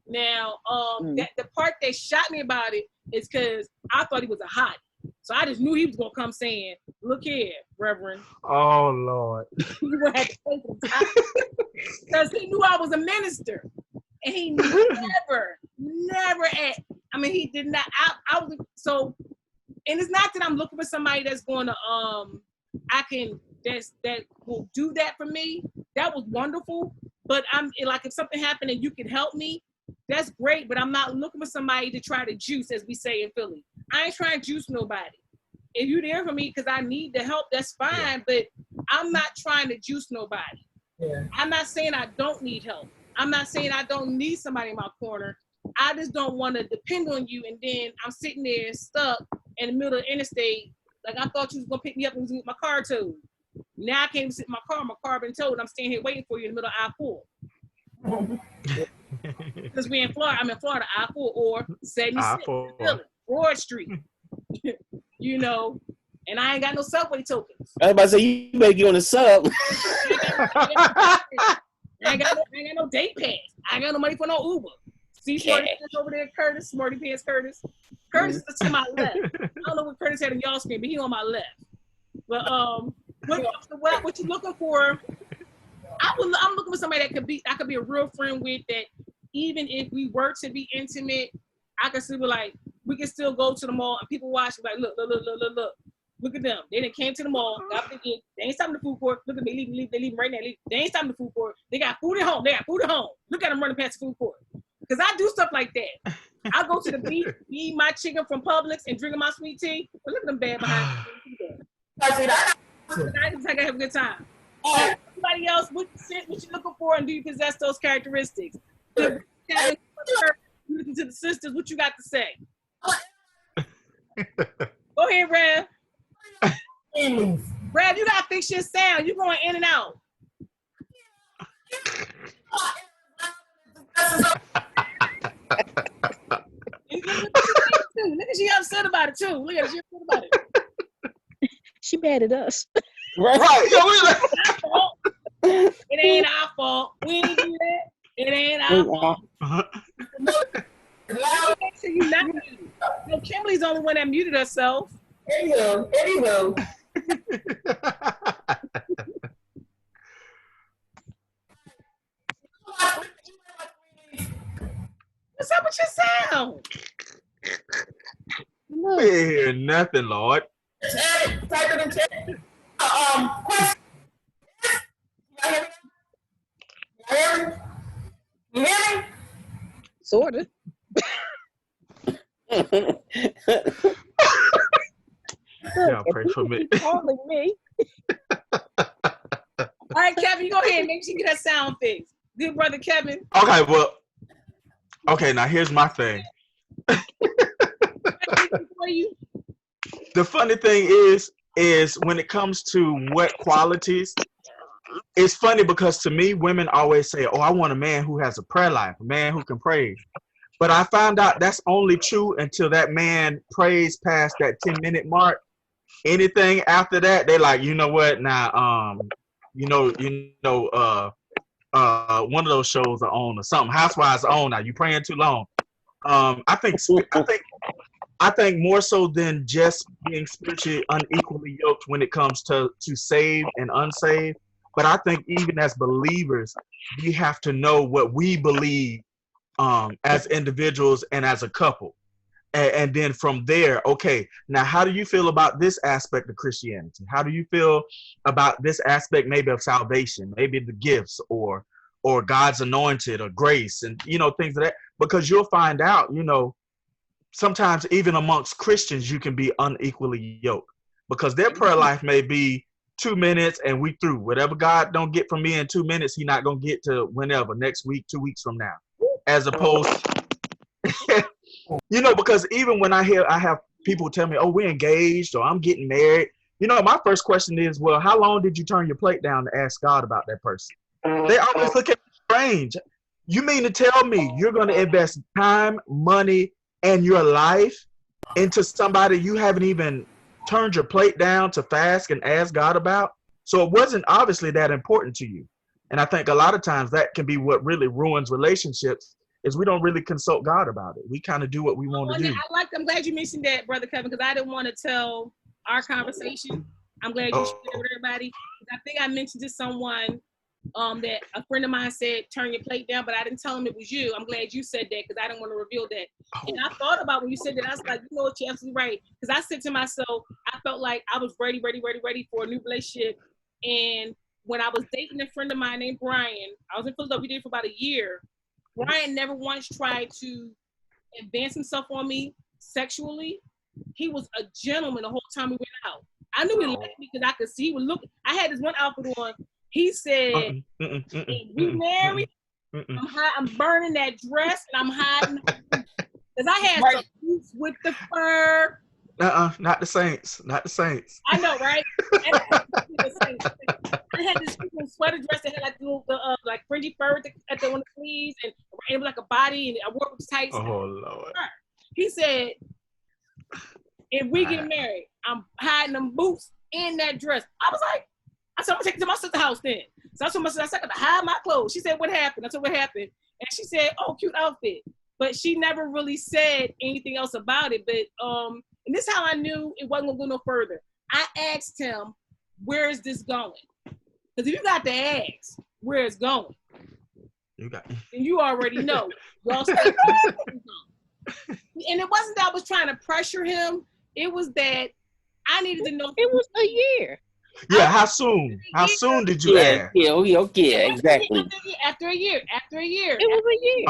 A: Now, the part that shot me about it is because I thought he was a hottie. So I just knew he was going to come saying, look here, Reverend.
E: Oh, Lord.
A: You would have to pay for the tires. Because he knew I was a minister. And he never asked. I mean, he did not. I was so, and it's not that I'm looking for somebody that's going to that will do that for me. That was wonderful. But I'm like, if something happened and you can help me, that's great. But I'm not looking for somebody to try to juice, as we say in Philly. I ain't trying to juice nobody. If you're there for me because I need the help, that's fine. Yeah. But I'm not trying to juice nobody. Yeah. I'm not saying I don't need help. I'm not saying I don't need somebody in my corner. I just don't want to depend on you, and then I'm sitting there stuck in the middle of the interstate. Like, I thought you was going to pick me up and get my car towed. Now I can't even sit in my car been towed. I'm standing here waiting for you in the middle of I-4. Because we're in Florida. I'm in Florida, I-4 or 76, Broad Street. You know, and I ain't got no subway tokens.
B: I was about to say, you better get on the sub.
A: I ain't got no day pass. I ain't got no money for no Uber. See Smarty Pants over there, Curtis? Smarty Pants Curtis. Curtis is to my left. I don't know what Curtis had on y'all screen, but he on my left. But what you looking for? I'm looking for somebody that I could be a real friend with, that even if we were to be intimate, I could still be like, we can still go to the mall and people watch, like, look. Look at them. They done came to the mall, got the gift. They ain't stopping the food court. Look at me, they leave right now. They ain't stopping the food court. They got food at home. Look at them running past the food court. Because I do stuff like that. I go to the beach, eat my chicken from Publix and drinking my sweet tea. But look at them bad behind me. I have a good time. Everybody else, what you looking for, and do you possess those characteristics? You looking to the sisters, what you got to say? Go ahead, Rev. Rev, you gotta fix your sound. You going in and out. Look at she upset about it too. Look at her, she upset about it.
C: She mad at us.
E: Right.
A: It ain't our fault. We ain't do that. It ain't our fault. Make sure you not muted. No, Kimberly's the only one that muted herself.
D: Anywho.
A: What's up with your sound?
E: We ain't hear nothing, Lord.
D: Type it in chat. Question. You hear me?
C: Sorta.
E: Yeah, pray for me.
C: Calling me.
A: All right, Kevin, you go ahead and make sure you get that sound fixed. Good brother Kevin.
E: Okay, now here's my thing. The funny thing is when it comes to what qualities, it's funny because to me, women always say, oh, I want a man who has a prayer life, a man who can pray. But I found out that's only true until that man prays past that 10-minute mark. Anything after that, they like, you know what? Now, one of those shows are on or something. Housewives are on now. You praying too long. I think more so than just being spiritually unequally yoked when it comes to saved and unsaved. But I think even as believers, we have to know what we believe as individuals and as a couple. And then from there, okay, now how do you feel about this aspect of Christianity? How do you feel about this aspect maybe of salvation, maybe the gifts or God's anointed or grace and, things of that? Because you'll find out, sometimes even amongst Christians, you can be unequally yoked because their prayer life may be 2 minutes and we through. Whatever God don't get from me in 2 minutes, he not going to get to whenever, next week, 2 weeks from now. As opposed because even when I have people tell me, oh, we're engaged or I'm getting married, my first question is, well, how long did you turn your plate down to ask God about that person? They always look at me strange. You mean to tell me you're going to invest time, money, and your life into somebody you haven't even turned your plate down to fast and ask God about? So it wasn't obviously that important to you. And I think a lot of times that can be what really ruins relationships is we don't really consult God about it. We kind of do what we want to do.
A: I'm glad you mentioned that, Brother Kevin, because I didn't want to tell our conversation. I'm glad you shared it with everybody. I think I mentioned to someone that a friend of mine said, turn your plate down, but I didn't tell him it was you. I'm glad you said that because I didn't want to reveal that. And I thought about when you said that, I was like, you know what, you're absolutely right. Because I said to myself, I felt like I was ready for a new relationship. And when I was dating a friend of mine named Brian, I was in Philadelphia, we did it for about a year. Brian never once tried to advance himself on me sexually. He was a gentleman the whole time we went out. I knew he liked me because I could see he would look. I had this one outfit on. He said, "If we married, I'm burning that dress and I'm hiding because I had some boots with the fur."
E: Not the Saints. Not the Saints.
A: I know, right? I had this sweater dress that had like little like fringy fur at the one of the sleeves, and it was like a body, and I wore it with tights.
E: Oh Lord!
A: He said, "If we get married, I'm hiding them boots in that dress." I was like, "I said I'm gonna take it to my sister's house then." So I told my sister, I said, "I gotta hide my clothes." She said, "What happened?" I said, "What happened?" And she said, "Oh, cute outfit." But she never really said anything else about it. But and this is how I knew it wasn't gonna go no further. I asked him, "Where is this going?" Because if you got to ask, where it's going.
E: You got.
A: And you already know. Y'all and it wasn't that I was trying to pressure him. It was that I needed to know.
C: It was a year.
E: Yeah, how soon? How soon did you ask?
B: Yeah, exactly.
A: After a year.
C: It was a year.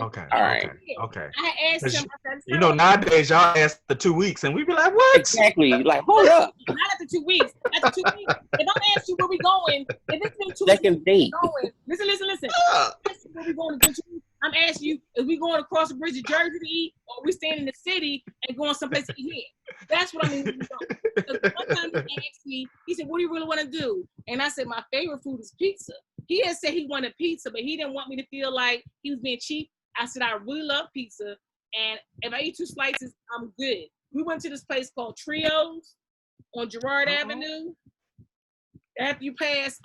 E: Okay.
B: All right.
E: Okay.
A: I asked him.
E: You know, nowadays y'all ask for 2 weeks, and we be like, "What?"
B: Exactly. Like, hold up.
A: Not after 2 weeks. After 2 weeks. If I ask you where we going, if it's been 2
B: Second date.
A: going, listen. Where we going to I'm asking you, is we going across the bridge of Jersey to eat, or we staying in the city and going someplace to eat here? That's what I mean. Because one time he asked me, he said, "What do you really want to do?" And I said, "My favorite food is pizza." He had said he wanted pizza, but he didn't want me to feel like he was being cheap. I said, "I really love pizza, and if I eat 2 slices, I'm good." We went to this place called Trios on Girard Avenue. After you pass,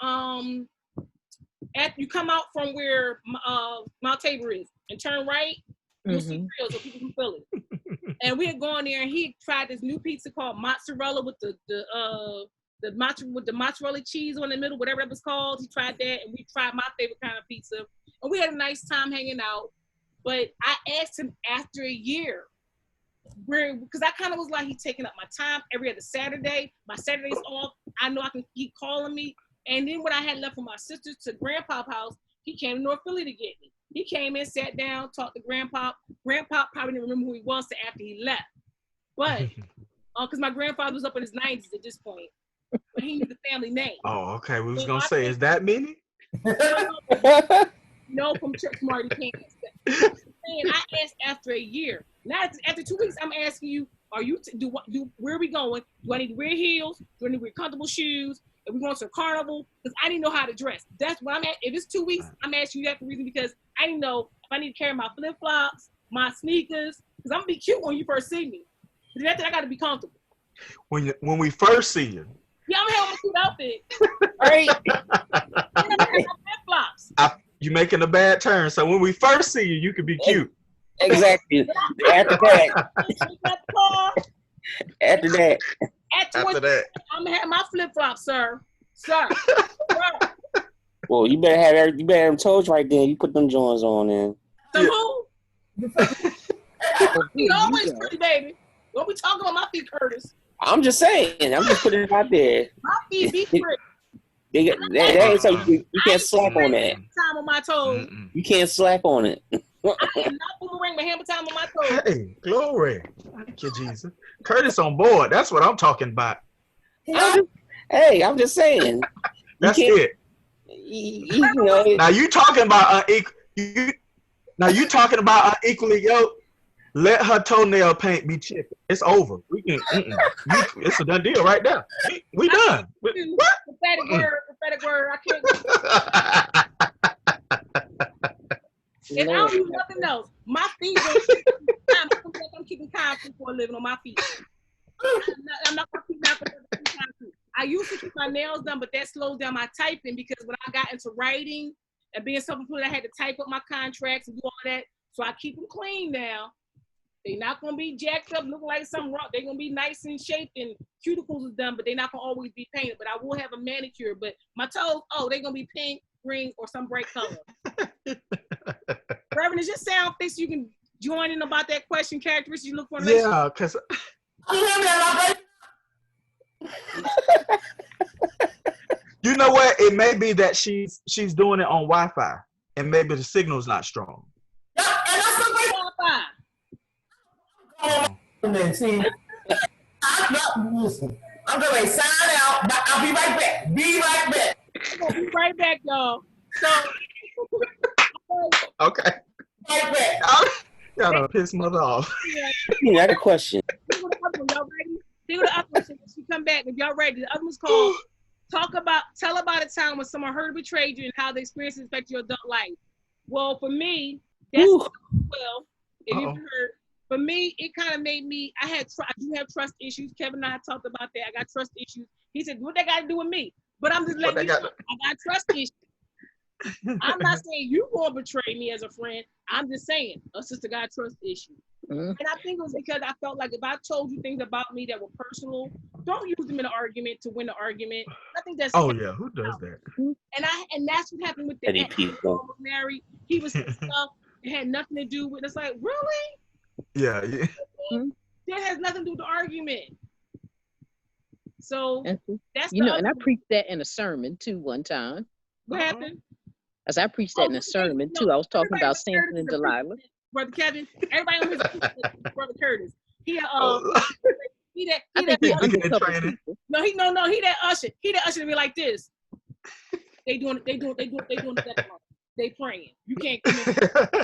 A: after you come out from where Mount Tabor is and turn right, you'll see Trios so people can feel it. And we had gone there, and he tried this new pizza called mozzarella with the mozzarella cheese on the middle, whatever it was called. He tried that, and we tried my favorite kind of pizza, and we had a nice time hanging out. But I asked him after a year, because I kind of was like, he's taking up my time every other Saturday. My Saturday's off. I know I can keep calling me. And then when I had left with my sisters to Grandpa's house, he came to North Philly to get me. He came in, sat down, talked to Grandpa. Grandpa probably didn't remember who he was after he left. But, because my grandfather was up in his 90s at this point. But he knew the family name.
E: Oh, okay. We was going to say, is that many?
A: No, from Church Marty Kansas. I asked after a year. Now, after 2 weeks, I'm asking you, where are we going? Do I need to wear heels? Do I need to wear comfortable shoes? Are we going to a carnival? Because I didn't know how to dress. That's what I'm at. If it's 2 weeks, I'm asking you that for reason because I didn't know if I need to carry my flip-flops, my sneakers, because I'm going to be cute when you first see me. But after I got to be comfortable.
E: When we first see you.
A: Yeah, I'm having a cute outfit.
B: Right.
A: I'm having my flip-flops.
E: You making a bad turn. So when we first see you, you can be cute.
B: Exactly. After that, I'm gonna have my flip flops, sir. Well, you better have them toes right there. You put them joints on in.
A: So who? We always pretty, baby. Don't be talking about my feet, Curtis.
B: I'm just saying. I'm just putting it out there.
A: My feet be pretty.
B: They ain't so you can't slack on that.
A: Time on my toes.
B: You can't slack on it.
A: I am not boomerang, but hammer time on my toes.
E: Hey, glory. Thank you, Jesus. Curtis on board. That's what I'm talking about.
B: I'm just saying.
E: That's it. Now you talking about unequally yoked. Let her toenail paint be chipped. It's over. We can. It's a done deal right there. We done. What?
A: Pathetic word. I can't. And I don't do nothing else. My feet. I'm keeping concrete for a living on my feet. I'm not gonna keep concrete. I used to keep my nails done, but that slows down my typing because when I got into writing and being self-employed, I had to type up my contracts and do all that. So I keep them clean now. They're not gonna be jacked up, looking like something wrong. They're gonna be nice and shaped and cuticles is done, but they're not gonna always be painted. But I will have a manicure. But my toes, they're gonna be pink, green, or some bright color. Reverend, is your sound fixed? You can join in about that question, characteristics you look for.
E: Yeah, because you know what? It may be that she's doing it on Wi-Fi, and maybe the signal's not strong.
A: Yeah, and that's some great Wi-Fi.
D: See, listen. I'm going to sign out, but I'll be right back.
A: I'm going to be right back, y'all. So,
E: okay.
D: Right back.
E: Y'all done piss mother off.
B: You got a question.
A: Y'all ready? Think of the other one. So she come back. If y'all ready, the other one's called Tell about a time when someone hurt or betrayed you and how the experience affected your adult life. Well, for me, that's if you heard. For me, it kind of made me. I do have trust issues. Kevin and I talked about that. I got trust issues. He said, "What that got to do with me?" But I'm just letting you know. I got trust issues. I'm not saying you gonna betray me as a friend. I'm just saying a sister got trust issues. And I think it was because I felt like if I told you things about me that were personal Don't use them in an argument to win the argument. I think that's
E: Oh yeah, who does that?
A: and that's what happened with the
B: Petty
A: ex when
B: people.
A: Paul was married. He was saying stuff that had nothing to do with. It's like really,
E: Yeah, yeah.
A: that has nothing to do with the argument. So that's
C: you
A: the
C: know, and I
A: other one.
C: preached that in a sermon too one time.
A: What happened?
C: As I preached that in a sermon too. I was talking
A: everybody
C: about
A: on
C: Samson
A: Curtis
C: and
A: is a
C: Delilah.
A: preacher. Brother Kevin, everybody on his Brother Curtis. He he that
C: I think he's
E: Looking at
C: undercover
E: training.
C: people.
A: no, he that usher. He that usher to be like this. They doing the declaration. They praying. You can't come in.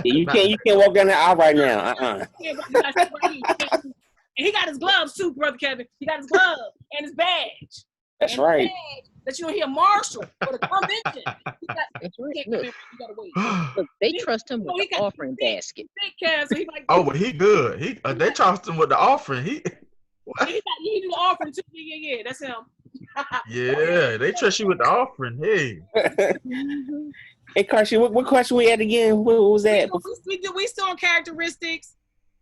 B: You can't walk down the aisle right now.
A: You gotta sit right here. You can't do- And he got his gloves too, Brother Kevin. He got his gloves and his badge.
B: That's
A: and
B: right.
A: That you don't hear Marshall or the convention.
C: That's right.
A: You
C: Look,
A: gotta wait.
C: look, they trust him with the offering basket.
A: Big Kev, so he like.
E: Oh, but he good. He they trust him with the offering. He
A: He do the offering too. Yeah. That's him.
E: yeah, they trust you with the offering. Hey.
B: Hey, Carson, what question we had again? What was that?
A: We still on characteristics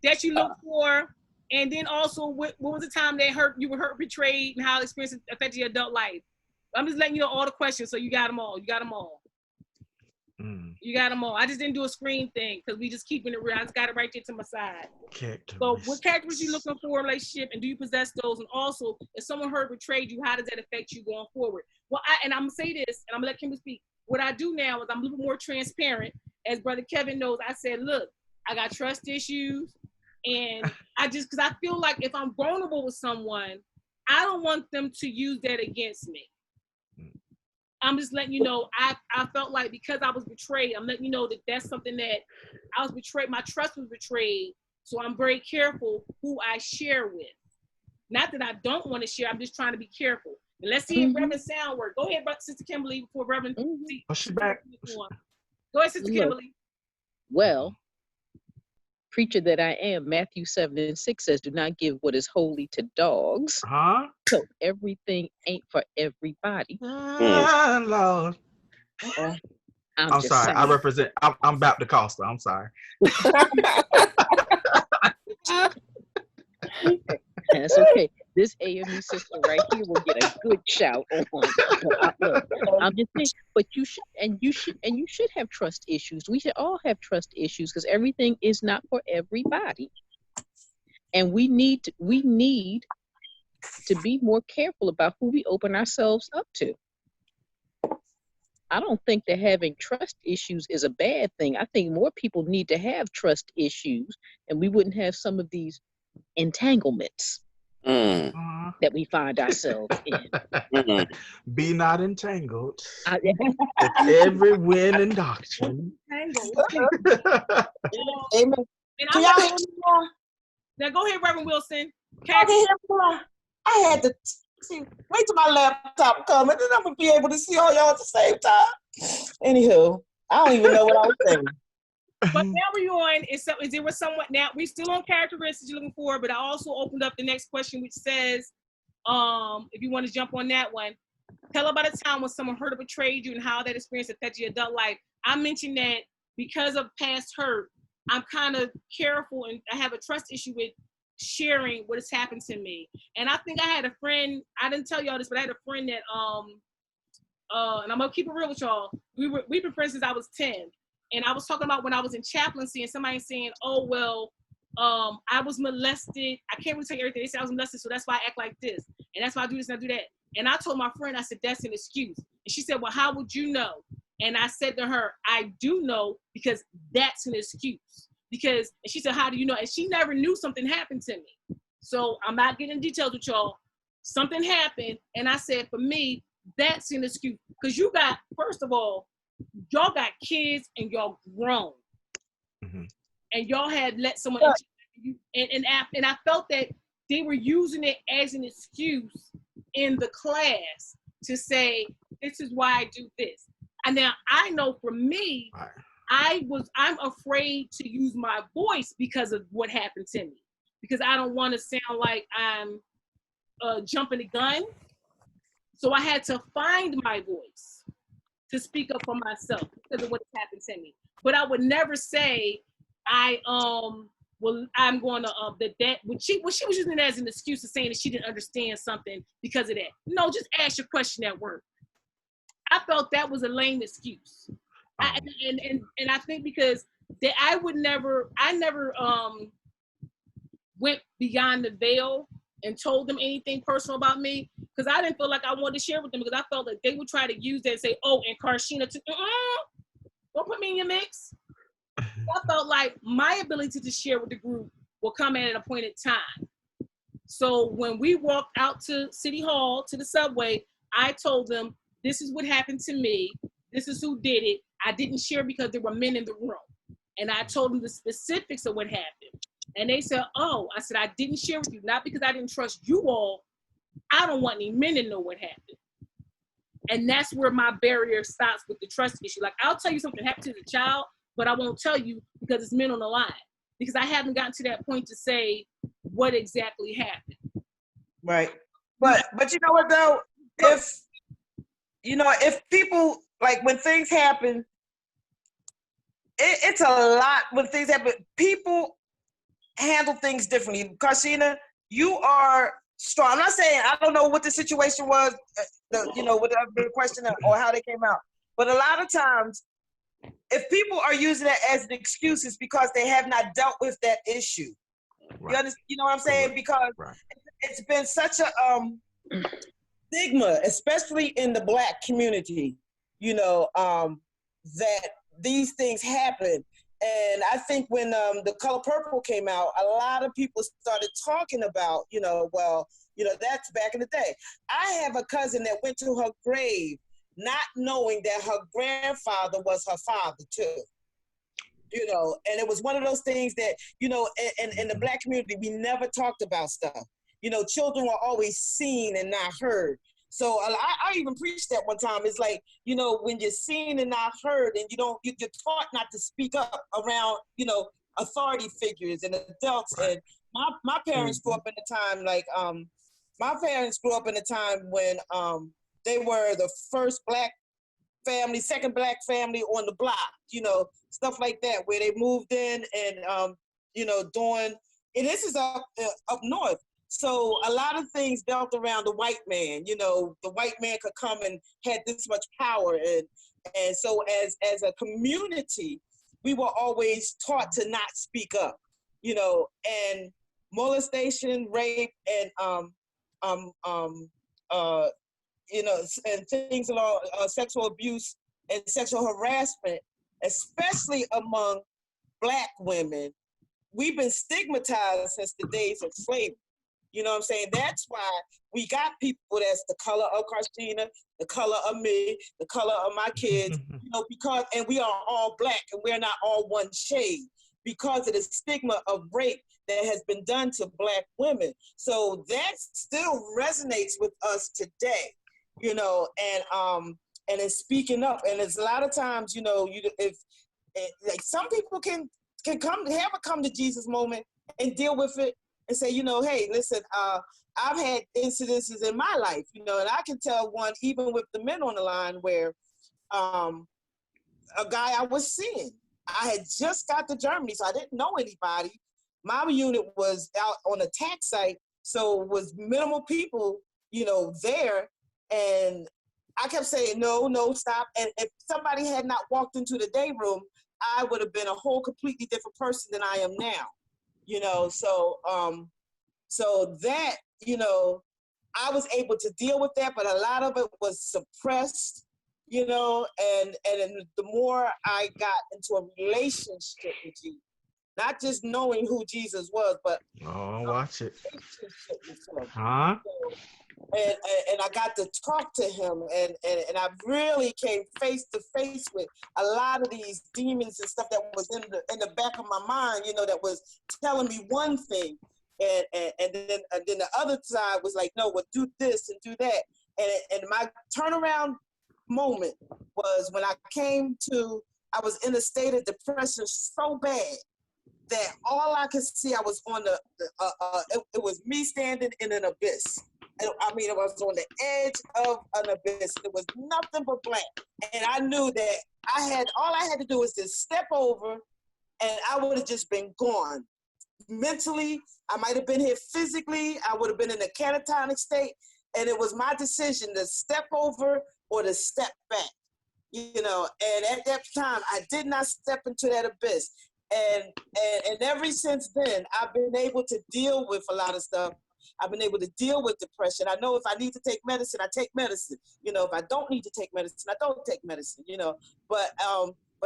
A: that you look for, and then also what was the time that you were hurt, betrayed, and how experience affected your adult life. I'm just letting you know all the questions, so you got them all. You got them all. You got them all. I just didn't do a screen thing because we just keeping it real. I just got it right there to my side. So what characteristics you looking for in a relationship, and do you possess those? And also, if someone hurt, betrayed you, how does that affect you going forward? Well, I'm gonna say this, and I'm gonna let Kimber speak. What I do now is I'm a little more transparent. As Brother Kevin knows, I said, look, I got trust issues, and because I feel like if I'm vulnerable with someone, I don't want them to use that against me. I'm just letting you know, I felt like because I was betrayed, I'm letting you know that that's something that I was betrayed. My trust was betrayed. So I'm very careful who I share with. Not that I don't want to share. I'm just trying to be careful. And let's see if Reverend sound work. Go ahead, Sister Kimberly, before Reverend.
E: Oh, she back.
A: Go ahead, Sister Kimberly.
C: Well, preacher that I am, Matthew 7:6 says, do not give what is holy to dogs.
E: Huh?
C: So everything ain't for everybody.
E: Lord. I'm sorry.
C: Saying.
E: I represent. I'm Baptist Costa. I'm sorry.
C: That's okay. This AME sister right here will get a good shout on. I'm just saying, but you should have trust issues. We should all have trust issues because everything is not for everybody, and we need to be more careful about who we open ourselves up to. I don't think that having trust issues is a bad thing. I think more people need to have trust issues, and we wouldn't have some of these entanglements that we find ourselves in.
E: Be not entangled. Every wind and doctrine.
D: Amen.
A: Can
D: y'all hear me more?
A: Now go ahead, Reverend Wilson.
D: Can you hear me more? I had to wait till my laptop come, and then I'm gonna be able to see all y'all at the same time. Anywho, I don't even know what I was saying.
A: But now we're on, there was somewhat, now we're still on characteristics you're looking for, but I also opened up the next question, which says, if you want to jump on that one, tell about a time when someone hurt or betrayed you and how that experience affected your adult life. I mentioned that because of past hurt, I'm kind of careful and I have a trust issue with sharing what has happened to me. And I think I had a friend, I didn't tell y'all this, but I had a friend that, and I'm gonna keep it real with y'all. We've been friends since I was 10. And I was talking about when I was in chaplaincy and somebody saying, oh, well, I was molested. I can't really tell you everything. They said I was molested, so that's why I act like this. And that's why I do this and I do that. And I told my friend, I said, that's an excuse. And she said, well, how would you know? And I said to her, I do know because that's an excuse. And she said, how do you know? And she never knew something happened to me. So I'm not getting into details with y'all. Something happened. And I said, for me, that's an excuse. Because you got, first of all, y'all got kids and y'all grown. And y'all had let someone you and I felt that they were using it as an excuse in the class to say, this is why I do this. And now I know for me, I'm afraid to use my voice because of what happened to me. Because I don't want to sound like I'm jumping the gun. So I had to find my voice to speak up for myself because of what happened to me. But I would never say I well, I'm going to that what she was using it as an excuse of saying that she didn't understand something because of that. No, just ask your question at work. I felt that was a lame excuse. And I think because that I never went beyond the veil and told them anything personal about me because I didn't feel like I wanted to share with them because I felt like they would try to use that and say, oh, and Karshina too. Don't put me in your mix. I felt like my ability to share with the group will come at an appointed time. So when we walked out to City Hall, to the subway, I told them, this is what happened to me. This is who did it. I didn't share because there were men in the room. And I told them the specifics of what happened. And they said, oh, I said, I didn't share with you, not because I didn't trust you all. I don't want any men to know what happened. And that's where my barrier stops with the trust issue. Like, I'll tell you something happened to the child, but I won't tell you because it's men on the line. Because I haven't gotten to that point to say what exactly happened.
F: Right. But you know what though? If people, like when things happen, it's a lot when things happen. People handle things differently. Karshina, you are strong. I'm not saying I don't know what the situation was, with the question or how they came out. But a lot of times, if people are using that as an excuse, it's because they have not dealt with that issue. Right. You know what I'm saying? Because it's been such a stigma, especially in the Black community, that these things happen. And I think when The Color Purple came out, a lot of people started talking about, that's back in the day. I have a cousin that went to her grave not knowing that her grandfather was her father too. And it was one of those things that, in the Black community, we never talked about stuff. Children were always seen and not heard. So I even preached that one time. It's like, when you're seen and not heard and you're taught not to speak up around, authority figures and adults. And my parents grew up in a time when they were the first Black family, second Black family on the block, stuff like that, where they moved in and, and this is up north. So a lot of things built around the white man, the white man could come and had this much power. And so as a community, we were always taught to not speak up, and molestation, rape, and, and things along sexual abuse and sexual harassment, especially among Black women, we've been stigmatized since the days of slavery. You know what I'm saying? That's why we got people that's the color of Karshina, the color of me, the color of my kids, because, and we are all Black and we're not all one shade because of the stigma of rape that has been done to Black women. So that still resonates with us today, and it's speaking up. And it's a lot of times, like some people can have a come to Jesus moment and deal with it and say, hey, listen, I've had incidences in my life, and I can tell one, even with the men on the line, where a guy I was seeing, I had just got to Germany, so I didn't know anybody. My unit was out on a tax site, so it was minimal people, there. And I kept saying, no, stop. And if somebody had not walked into the day room, I would have been a whole completely different person than I am now. So that, I was able to deal with that, but a lot of it was suppressed, and the more I got into a relationship with Jesus, not just knowing who Jesus was, but
E: watch it.
F: Huh? And I got to talk to him, and I really came face to face with a lot of these demons and stuff that was in the back of my mind, that was telling me one thing, and then the other side was like, no, well, do this and do that, and my turnaround moment was when I was in a state of depression so bad that all I could see, I was on it was me standing in an abyss. I mean, it was on the edge of an abyss. It was nothing but black. And I knew that all I had to do was just step over and I would have just been gone. mentally, I might have been here physically, I would have been in a catatonic state, and it was my decision to step over or to step back, you know. And at that time, I did not step into that abyss. And ever since then, I've been able to deal with a lot of stuff. I've been able to deal with depression. I know if I need to take medicine, I take medicine. You know, if I don't need to take medicine, I don't take medicine, you know. But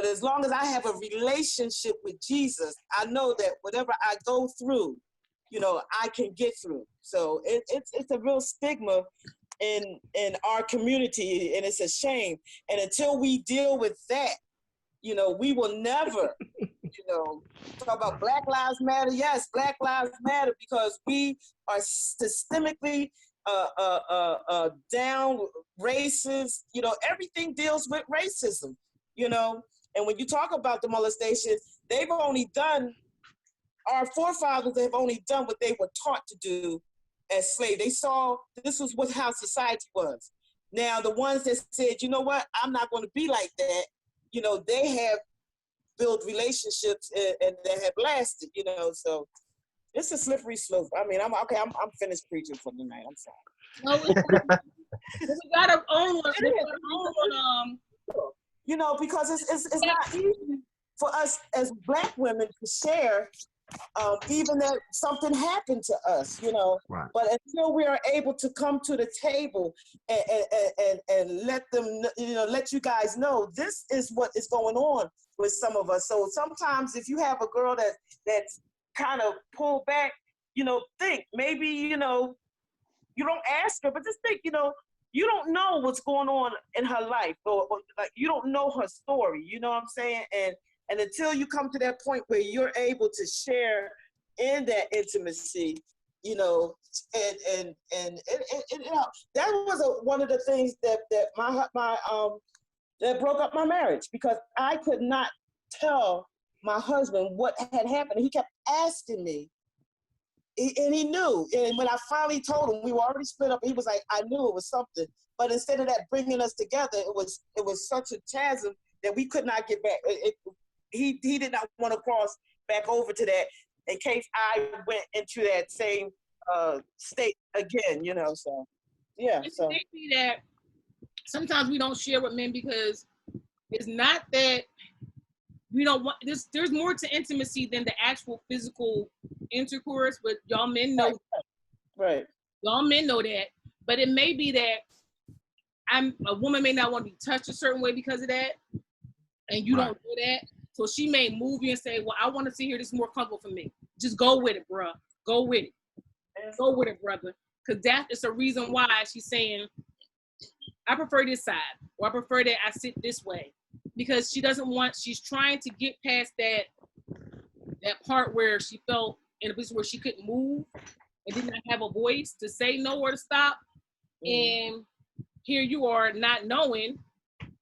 F: as long as I have a relationship with Jesus, I know that whatever I go through, you know, I can get through. So it's a real stigma in our community, and it's a shame. And until we deal with that, you know, we will never, you know, talk about Black Lives Matter. Yes, Black Lives Matter, because we are systemically down, racist. You know, everything deals with racism, you know. And when you talk about the molestation, they've only done, our forefathers have only done what they were taught to do as slaves. They saw this was how society was. Now, the ones that said, you know what, I'm not going to be like that, you know, they have built relationships and that have lasted, you know. So it's a slippery slope. I mean, I'm finished preaching for the night. I'm sorry.
A: No, we got our own one.
F: You know, because it's not easy for us as Black women to share, even that something happened to us, you know.
E: Right.
F: But until we are able to come to the table and let them, you know, let you guys know this is what is going on with some of us. So sometimes if you have a girl that's kind of pulled back, you know, think maybe, you know, you don't ask her, but just think, you know, you don't know what's going on in her life, or like you don't know her story, you know what I'm saying? And until you come to that point where you're able to share in that intimacy, you know, and you know, that was one of the things that that broke up my marriage, because I could not tell my husband what had happened. He kept asking me, and he knew. And when I finally told him, we were already split up, he was like, I knew it was something. But instead of that bringing us together, it was such a chasm that we could not get back. He did not want to cross back over to that in case I went into that same state again, you know. So yeah. So
A: It may be that sometimes we don't share with men because it's not that we don't want this. There's more to intimacy than the actual physical intercourse, but y'all men know.
F: Right.
A: Y'all men know that. But it may be that a woman may not want to be touched a certain way because of that, and you don't know that. So she may move you and say, well, I want to sit here. This is more comfortable for me. Just go with it, bruh. Go with it. Go with it, brother. Because that is a reason why she's saying, I prefer this side, or I prefer that I sit this way. Because she's trying to get past that part where she felt in a position where she couldn't move and did not have a voice to say no or to stop. And here you are not knowing.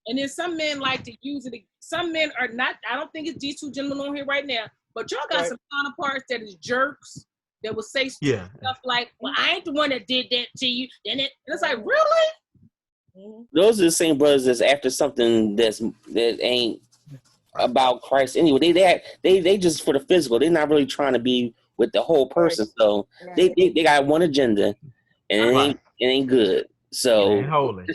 A: And then some men like to use it. Some men are not, I don't think it's these two gentlemen on here right now, but y'all got some counterparts that is jerks that will say stuff like, well, I ain't the one that did that to you. And it's like, really?
B: Those are the same brothers that's after something that ain't about Christ anyway. They just for the physical. They're not really trying to be with the whole person. So they got one agenda, and it ain't good. So
E: holy.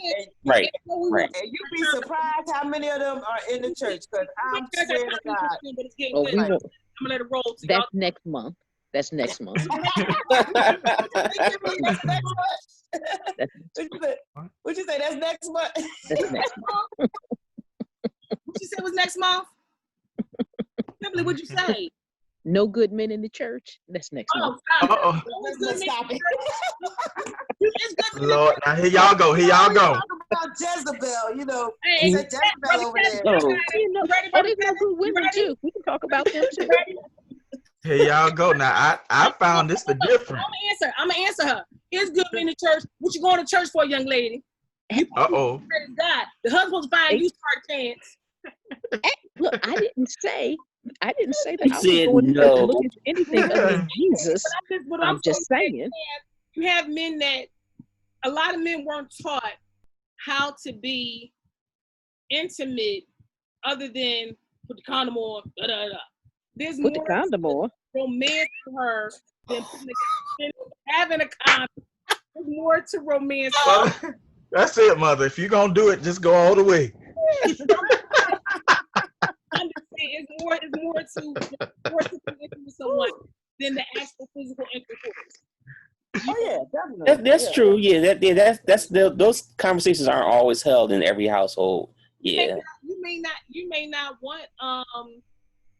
B: Right.
F: And you'd be surprised how many of them are in the church, because I'm scared of God.
C: Oh,
A: I'm gonna let it roll.
C: That's next month. That's next month.
F: What'd you say? That's next month?
C: That's next month.
A: What you said was next month? Simply, what'd you say?
C: No good men in the church. That's next month.
F: Stop it.
E: Lord, now here y'all go. Here y'all go.
F: Talk about Jezebel, you know.
A: Hey,
F: Jezebel over there.
B: No.
C: There's no good women too. We can talk about them too.
E: Here y'all go. Now I found this the difference.
A: I'm gonna answer her. It's good in the church. What you going to church for, young lady?
E: Uh-oh.
A: God, the husband's buying you smart pants.
C: Look, I didn't say that I was
B: said
C: going
B: no.
C: to look into anything other than Jesus. I'm just saying.
A: You have men that a lot of men weren't taught how to be intimate other than put the condom on. There's
C: Put the condom on.
A: romance to her than having a condom. There's more to romance.
E: That's it, mother. If you're gonna do it, just go all the way.
A: It's more to connect with someone than the actual physical intercourse.
F: Oh yeah, definitely.
B: That's true. Yeah, that's those conversations aren't always held in every household. Yeah.
A: You may not want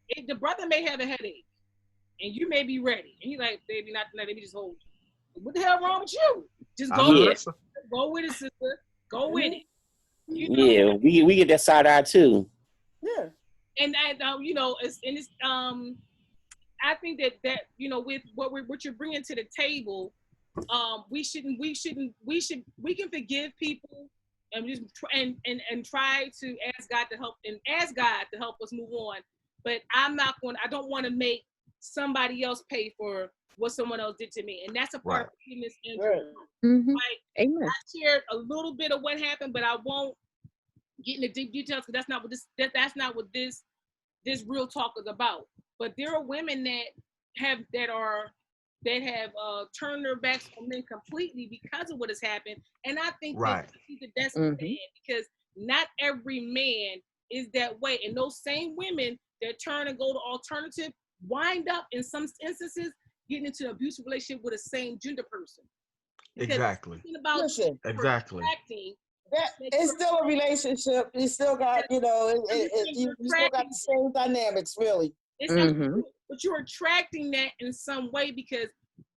A: if the brother may have a headache and you may be ready. And he's like, baby, not tonight, let me just hold you. What the hell wrong with you? Just go with it. Go with it, sister. Go with it. You know?
B: Yeah, we get that side eye too.
F: Yeah.
A: And you know, I think that you know, with what you're bringing to the table, we can forgive people and just and try to ask God to help us move on. But I don't want to make somebody else pay for what someone else did to me, and that's a part of forgiveness. Like,
C: Amen.
A: I shared a little bit of what happened, but I won't get into deep details because that's not what this real talk is about. But there are women that have turned their backs on men completely because of what has happened, and I think that's bad because not every man is that way, and those same women that turn and go to alternative wind up in some instances getting into an abusive relationship with the same gender person.
E: Exactly.
F: Exactly. It's still a relationship. You still got, you still got the same dynamics, really.
A: But you're attracting that in some way because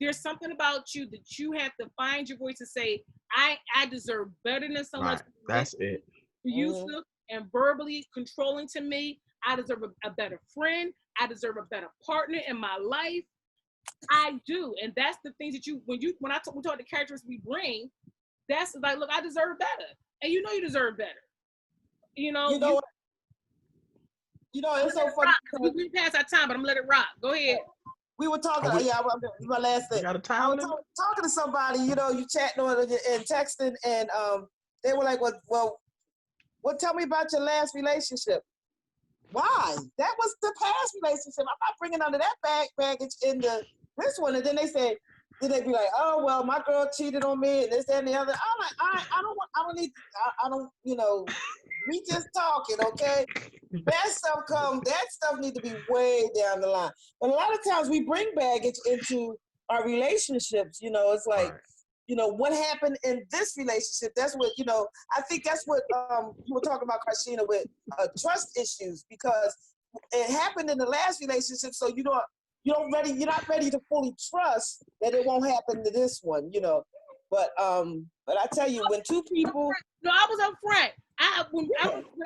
A: there's something about you that you have to find your voice and say, I deserve better than someone.
E: That's it.
A: Abusive and verbally controlling to me. I deserve a better friend. I deserve a better partner in my life. I do, and that's the things that we talk the characteristics we bring. That's like, look, I deserve better, and you know you deserve better. You know
F: it's so funny.
A: We passed our time, but I'm gonna let it rock. Go ahead.
F: We were talking. My last thing.
E: I was
F: talking to somebody. You chatting on and texting, and they were like, "Well, tell me about your last relationship." Why? That was the past relationship. I'm not bringing none of that baggage into this one. And then they be like, oh, well, my girl cheated on me and this, that, and the other. I'm like, we just talking, okay? That stuff need to be way down the line. But a lot of times we bring baggage into our relationships, it's like, what happened in this relationship? That's what, I think that's what you were talking about, Christina, with trust issues, because it happened in the last relationship. So you're not ready to fully trust that it won't happen to this one, But I tell you, when two people,
A: I was up front. When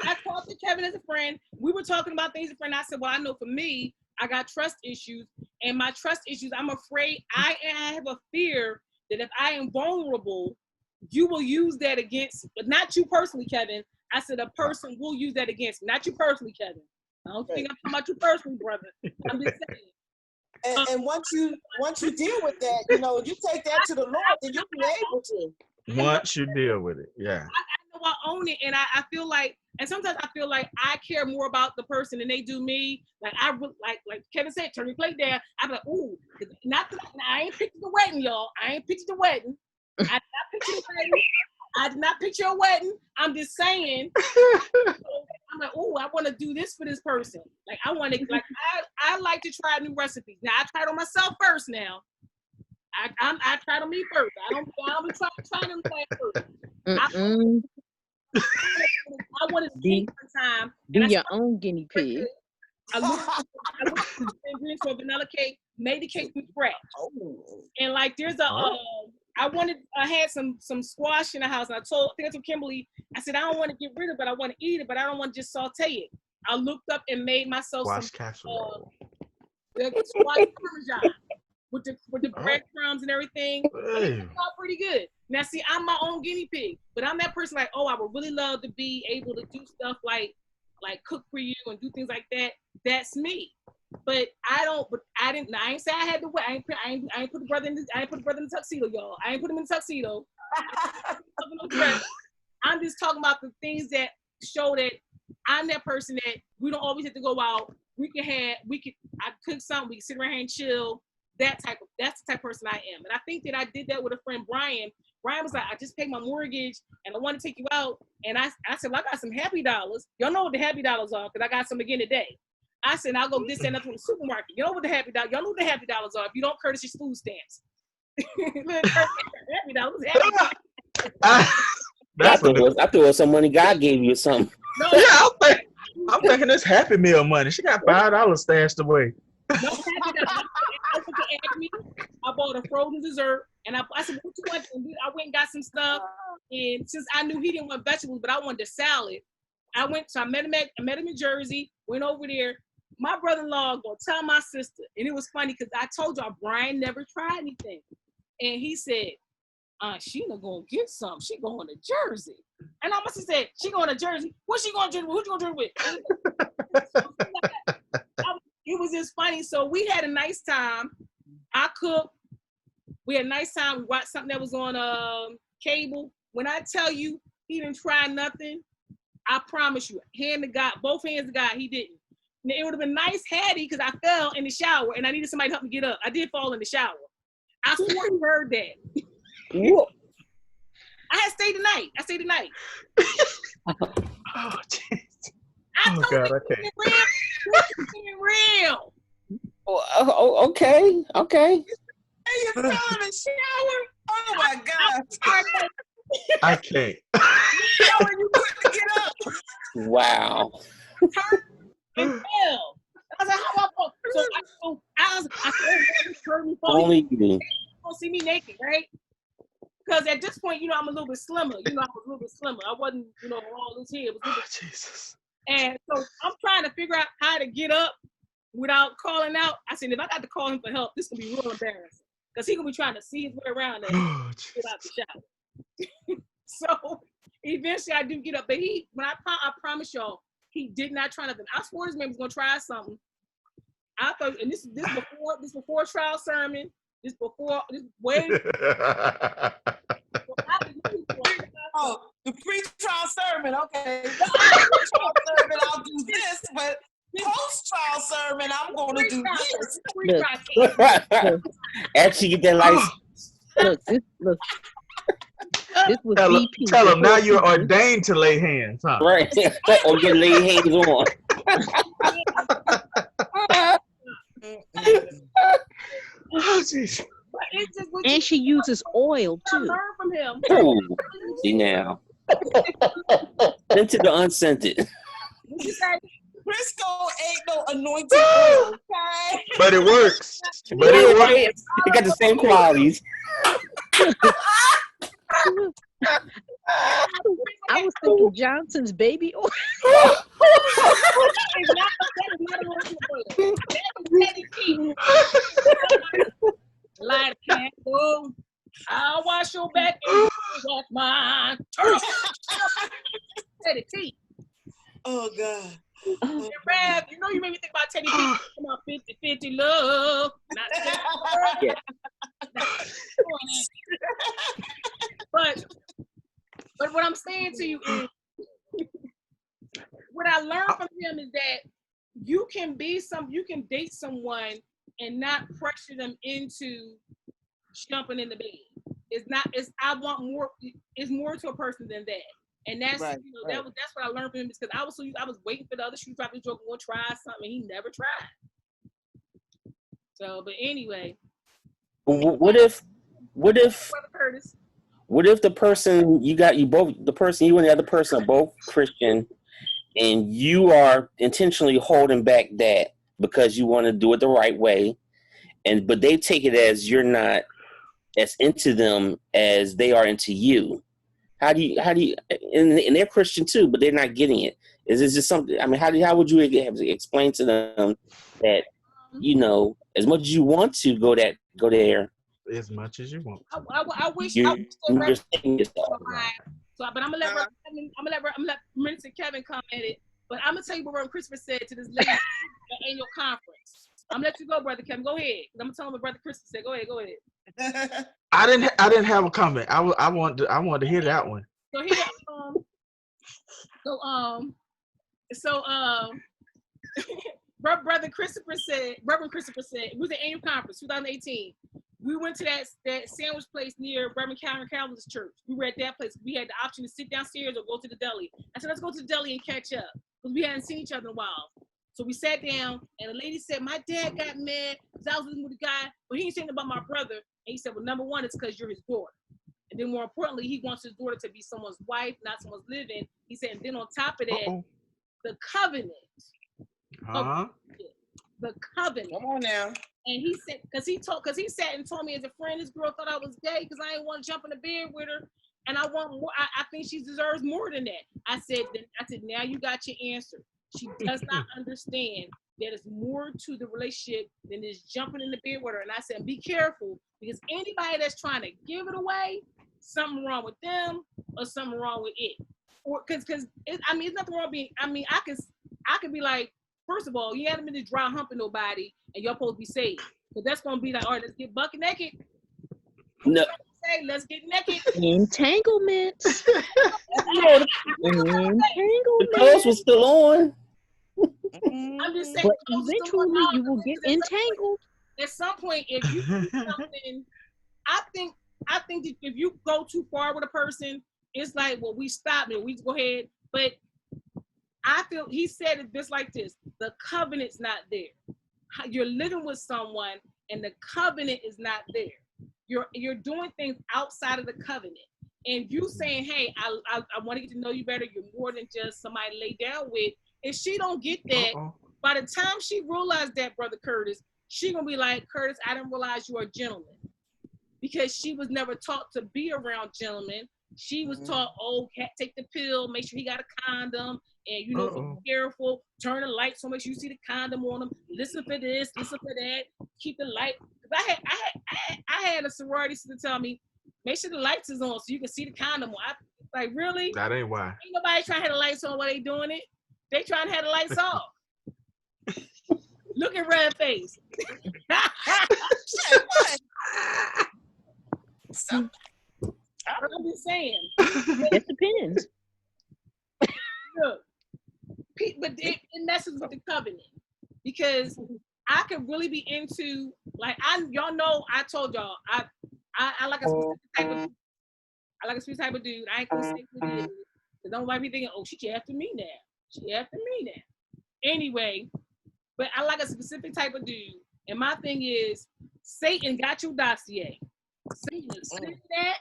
A: I talked to Kevin as a friend, we were talking about things as a friend. I said, well, I know for me, I got trust issues, and my trust issues, I'm afraid I have a fear that if I am vulnerable, you will use that against, but not you personally, Kevin. I said a person will use that against me, not you personally, Kevin. I don't think I'm talking about you personally, brother. I'm just saying.
F: And once you deal with that, you take that to the Lord, then you'll be able to.
E: Once you deal with it, yeah.
A: I know I own it, and I feel like, and sometimes I feel like I care more about the person than they do me. Like like Kevin said, turn your plate down. I'm like, ooh, I ain't pictured the wedding, y'all. I ain't pictured the wedding. I did not picture the wedding. I did not picture a wedding. I'm just saying. I'm like, ooh, I want to do this for this person. Like, I want to, like, I like to try new recipes. Now, I tried on myself first. Now, I tried on me first. I don't be trying them first. I wanted to eat one time.
C: Be your own guinea pig.
A: I looked at the ingredients for vanilla cake, made the cake from scratch. And like, there's I had some squash in the house, and I told Kimberly, I said, I don't want to get rid of it, I want to eat it, but I don't want to just saute it. I looked up and made myself
E: squash casserole.
A: Squash parmesan with the breadcrumbs and everything. It all pretty good. Now, see, I'm my own guinea pig, but I'm that person like, oh, I would really love to be able to do stuff like cook for you and do things like that. That's me. But I ain't say I had to wear. I ain't put the brother in the tuxedo, y'all. I ain't put him in the tuxedo. I'm just talking about the things that show that I'm that person that we don't always have to go out. I cook something, we can sit around here and chill. That's the type of person I am. And I think that I did that with a friend, Brian. Brian was like, I just paid my mortgage and I want to take you out. And I said, well, I got some Happy Dollars. Y'all know what the Happy Dollars are because I got some again today. I said, I'll go this and that from the supermarket. You know what the Happy Dollars? Y'all know what the Happy Dollars are. If you don't, Curtis, your food stamps. Happy Dollars.
B: I thought it was some money God gave you or something.
A: No,
E: Yeah, I'm thinking this Happy Meal money. She got $5 stashed away.
A: no Happy Dollars. I bought a frozen dessert, and I said, what you want? And I went and got some stuff. And since I knew he didn't want vegetables, but I wanted a salad, I met him in Jersey, went over there. My brother-in-law gonna tell my sister, and it was funny because I told y'all Brian never tried anything, and he said, Sheena gonna get some. She going to Jersey, and I must have said she going to Jersey. What's she going to Jersey? Who you going to Jersey with? It was just funny. So we had a nice time. I cooked. We had a nice time. We watched something that was on cable. When I tell you he didn't try nothing, I promise you, hand to God, both hands to God, he didn't. It would have been nice had he, because I fell in the shower and I needed somebody to help me get up. I did fall in the shower. I swore you heard that. I had stayed the night.
E: Oh, jeez.
A: I told
E: God,
A: you
E: okay.
A: it's real.
B: Oh, okay.
F: Hey, you fell in the shower? Oh my God.
E: I can't.
F: Shower, you couldn't get up.
B: Wow.
A: And fell. I was like, how I said,
B: Only you.
A: You don't see me naked, right? Because at this point, I'm a little bit slimmer. I was a little bit slimmer. I wasn't, all this here.
E: Oh, Jesus.
A: And so I'm trying to figure out how to get up without calling out. I said, if I got to call him for help, this is going to be real embarrassing. Because he's going to be trying to see his way around and get out the shower. So eventually I do get up. But I promise y'all, he did not try nothing. I swore this man was going to try something. I thought, and this before trial sermon. This way.
F: Oh, the pre-trial sermon, okay. Pre-trial sermon, I'll do this, but post-trial sermon, I'm going to do this.
B: After you get that license.
C: Look. This was
E: tell him now you're ordained to lay hands, huh?
B: Right. Or get laid hands on.
E: Oh, jeez.
C: And she uses oil
A: I
C: too.
A: learned from him.
B: Ooh, see now. Scented or unscented?
A: What you say?
F: Crisco ain't no anointing oil, okay?
E: But it works.
B: It got the same qualities.
C: I was thinking Johnson's baby oil.
A: That is not anointing oil. That is Teddy P. Light a candle. I'll wash your back and wash mine. Teddy T.
F: Oh, God.
A: And Rab, you made me think about Teddy P. Come on, 50-50 love.
B: Yeah.
A: But what I'm saying to you is, what I learned from him is that you can date someone and not pressure them into jumping in the bed. I want more. It's more to a person than that. And that's
F: right,
A: that's what I learned from him, because I was waiting for the other shoe drop. This joke going to try something. He never tried. So, but anyway.
B: What if
A: Curtis?
B: What if the person you and the other person are both Christian, and you are intentionally holding back that because you want to do it the right way, but they take it as you're not as into them as they are into you? How do you and they're Christian too, but they're not getting it. Is this just something? I mean, how would you explain to them that as much as you want to go there?
E: As much as you want.
A: I wish
B: you're
A: I
B: saying yourself.
A: So, but I'm gonna let Minister Kevin come at it. But I'm gonna tell you what Brother Christopher said to this lady at the annual conference. I'm gonna let you go, Brother Kevin. Go ahead. I'm gonna tell him what Brother Christopher said. Go ahead.
E: I didn't have a comment. I wanted to hear that one.
A: So here, Reverend Christopher said, it was the annual conference, 2018. We went to that sandwich place near Reverend Karen Calvin's church. We were at that place. We had the option to sit downstairs or go to the deli. I said, let's go to the deli and catch up because we hadn't seen each other in a while. So we sat down, and the lady said, my dad got mad because I was living with a guy, but he ain't saying about my brother. And he said, well, number one, it's because you're his daughter. And then more importantly, he wants his daughter to be someone's wife, not someone's living. He said, and then on top of that, the covenant. The covenant.
F: Come on now.
A: And he said, because he sat and told me as a friend, this girl thought I was gay because I didn't want to jump in the bed with her. And I want more. I think she deserves more than that. I said, now you got your answer. She does not understand that it's more to the relationship than just jumping in the bed with her. And I said, be careful, because anybody that's trying to give it away, something wrong with them or something wrong with it. Or because it's nothing wrong being. I could be like, first of all, you haven't been to dry humping nobody, and you're supposed to be saved. So that's gonna be like, all right, let's get bucket naked.
B: No.
A: Say, let's get naked.
C: Entanglement.
B: The clothes was still on.
A: I'm just saying.
C: But eventually, you will get entangled.
A: At some point, if you do something, I think that if you go too far with a person, it's like, well, we stop and we go ahead. But I feel he said it just like this: the covenant's not there. You're living with someone, and the covenant is not there. You're doing things outside of the covenant, and you saying, "Hey, I want to get to know you better. You're more than just somebody to lay down with." If she don't get that, by the time she realized that, Brother Curtis, she gonna be like, "Curtis, I didn't realize you are a gentleman," because she was never taught to be around gentlemen. She was taught, take the pill, make sure he got a condom, and be careful, turn the lights on, make sure you see the condom on him, listen for this, listen for that, keep the light. I had a sorority sister tell me, make sure the lights is on so you can see the condom on. Like, really?
E: That ain't why.
A: Ain't nobody trying to have the lights on while they doing it. They trying to have the lights off. Look at red face. I'm just saying.
C: It depends.
A: Look, but it messes with the covenant, because I could really be into, like, y'all know, I told y'all I like a specific type of. I like a specific type of dude. I ain't gonna say who it is, because don't might be thinking, oh, she after me now. She after me now. Anyway, but I like a specific type of dude, and my thing is, Satan got your dossier. Satan is sitting that.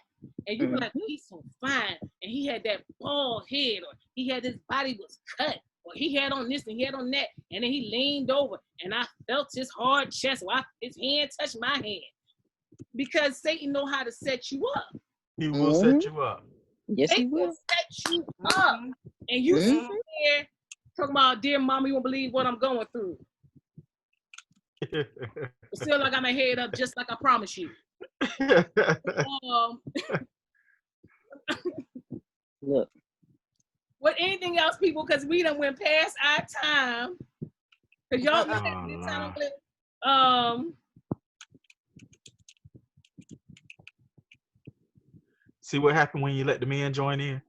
A: And you be like, he's so fine, and he had that bald head, or he had his body was cut, or he had on this and he had on that, and then he leaned over, and I felt his hard chest, or his hand touched my hand, because Satan know how to set you up.
E: He will set you up.
C: Yes, he will
A: set you up, and you sit there talking about, dear mama, you won't believe what I'm going through. Still, I got my head up, just like I promised you.
C: Look.
A: What anything else, people? Because we done went past our time. Cause y'all
E: see what happened when you let the men join in?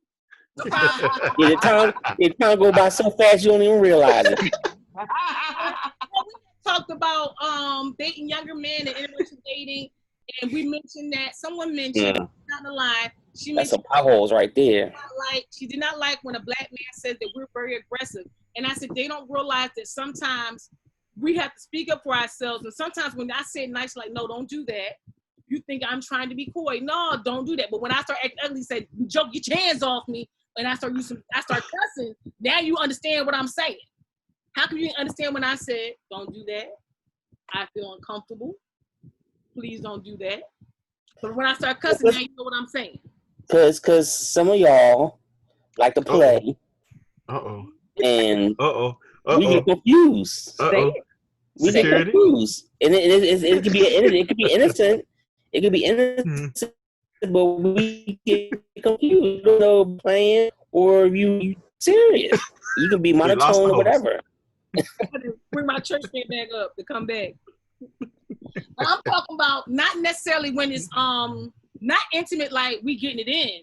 B: The time go by so fast you don't even realize it.
A: We talked about dating younger men and interracial dating. And we mentioned that someone mentioned down the line.
B: That's some potholes right there.
A: She did not like when a black man says that we're very aggressive. And I said, they don't realize that sometimes we have to speak up for ourselves. And sometimes when I say nice, like, no, don't do that. You think I'm trying to be coy. No, don't do that. But when I start acting ugly, say, joke, get your hands off me. And I start cussing. Now you understand what I'm saying. How can you understand when I said, don't do that? I feel uncomfortable. Please don't do that. But when I start cussing, now you know what I'm saying.
B: Cause some of y'all like to play. And we get confused. We get confused. And it could be innocent. It could be innocent, but we get confused. You don't know playing or you serious. You can be monotone or whatever.
A: Bring my church fan back up to come back. But I'm talking about not necessarily when it's not intimate, like we getting it in.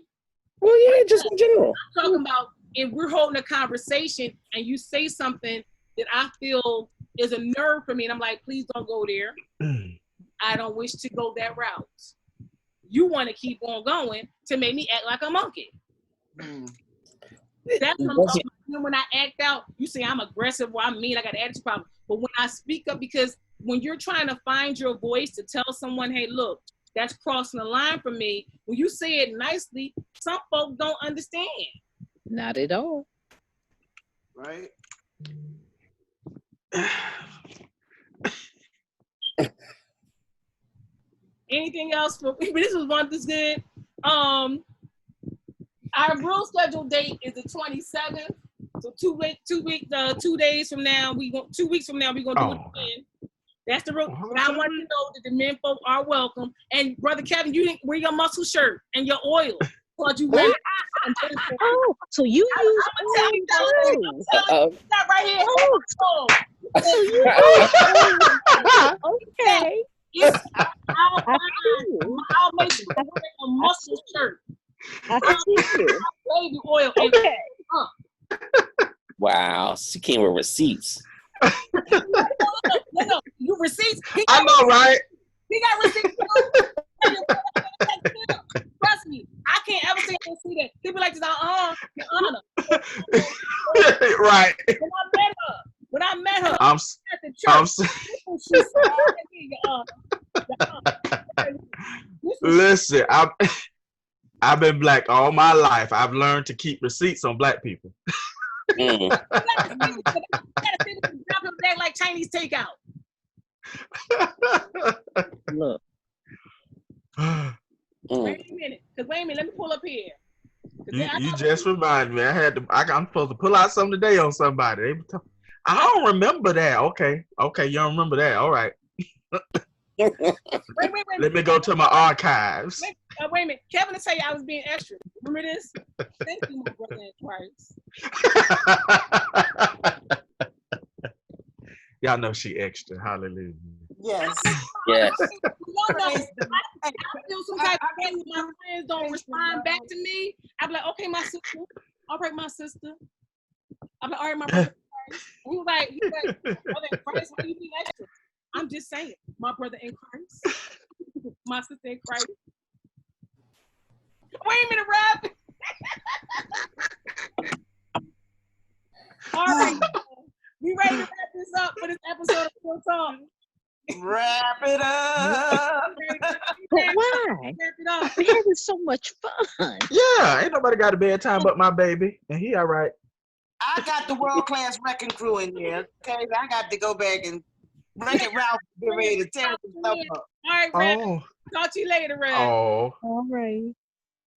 B: Well, yeah, just in general.
A: I'm talking about if we're holding a conversation and you say something that I feel is a nerve for me. And I'm like, please don't go there. I don't wish to go that route. You want to keep on going to make me act like a monkey. That's what I'm talking about. When I act out, you say I'm aggressive or I'm mean, I got an attitude problem. But when I speak up, because when you're trying to find your voice to tell someone, hey, look, that's crossing the line for me. When you say it nicely, some folks don't understand.
C: Not at all.
F: Right.
A: Anything else? This was one that's good. Our real scheduled date is the 27th. So 2 days from now, 2 weeks from now, we're gonna do it again. That's the real. But I want you to know that the men folk are welcome. And Brother Kevin, you didn't wear your muscle shirt and your oil. But you wear
C: oh, so you use oil too.
A: Not right here.
C: So you okay.
A: I'll make sure you wear a muscle shirt.
C: I see you.
A: Baby oil.
C: Okay.
B: Wow, she came with receipts.
A: No, you receipts.
E: I know, right?
A: He got receipts. Trust me, I can't ever say I didn't see that. People like this, Your Honor.
E: Right.
A: When I met her,
E: I'm
A: at the church, she said,
E: listen, I've been black all my life. I've learned to keep receipts on black people.
A: You gotta think drop your bag like Chinese takeout.
C: Look.
A: Wait a minute, let me pull up here.
E: You just reminded me. I'm supposed to pull out something today on somebody. I don't remember that. Okay, you don't remember that. All right.
A: Wait.
E: Let me go to my archives.
A: Wait a minute. Kevin will tell you I was being extra. Remember this? Thank you, my brother in Christ.
E: Y'all know she extra. Hallelujah.
F: Yes.
B: Yes.
A: I feel some type of way when my friends don't respond back to me. I'm like, okay, my sister. All right, my sister. I'm like, all right, my brother. And he was like, brother in Christ, why you being extra? I'm just saying, my brother in Christ, my sister in Christ. Wait a minute, Rob. All right, we ready to wrap this up for this episode of Real Talk.
F: Wrap it up.
C: But why?
A: Wrap it up.
C: We're having so much fun.
E: Yeah, ain't nobody got a bedtime but my baby, and he all right.
F: I got the world-class wrecking crew in here. Okay, I got to go back and break it Ralph get ready to tear some stuff up.
A: All right, Rev.
E: Oh,
A: Talk to you later, Rev.
E: oh.
C: All right.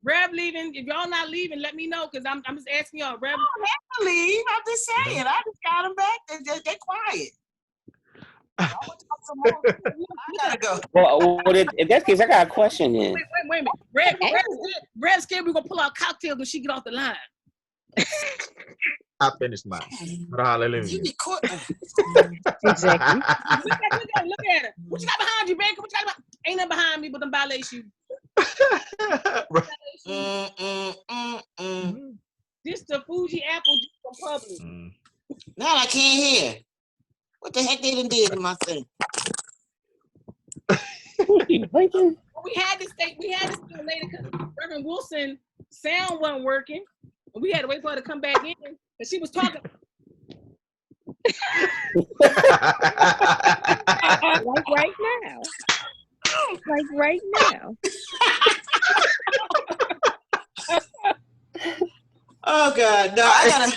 A: Rev leaving. If y'all not leaving, let me know, because I'm just asking y'all. Rev.
F: I don't have to leave. I'm just saying. I just got them back. They're quiet. I gotta go.
B: Well, in that case, I got a question then.
A: Wait a minute. Rev's scared we're gonna pull out cocktails when she get off the line.
E: I finished mine. But hallelujah.
F: You be caught.
C: Exactly.
A: Look at her. What you got behind you, Baker? What you got behind? Ain't nothing behind me but them ballet shoes. This the Fuji apple juice from Publix.
F: Now I can't hear. What the heck they done did to my thing?
A: We had to stay later because Reverend Wilson sound wasn't working. And we had to wait for her to come back in. And she was talking.
C: Like right now. Like right now.
F: Oh God, no! I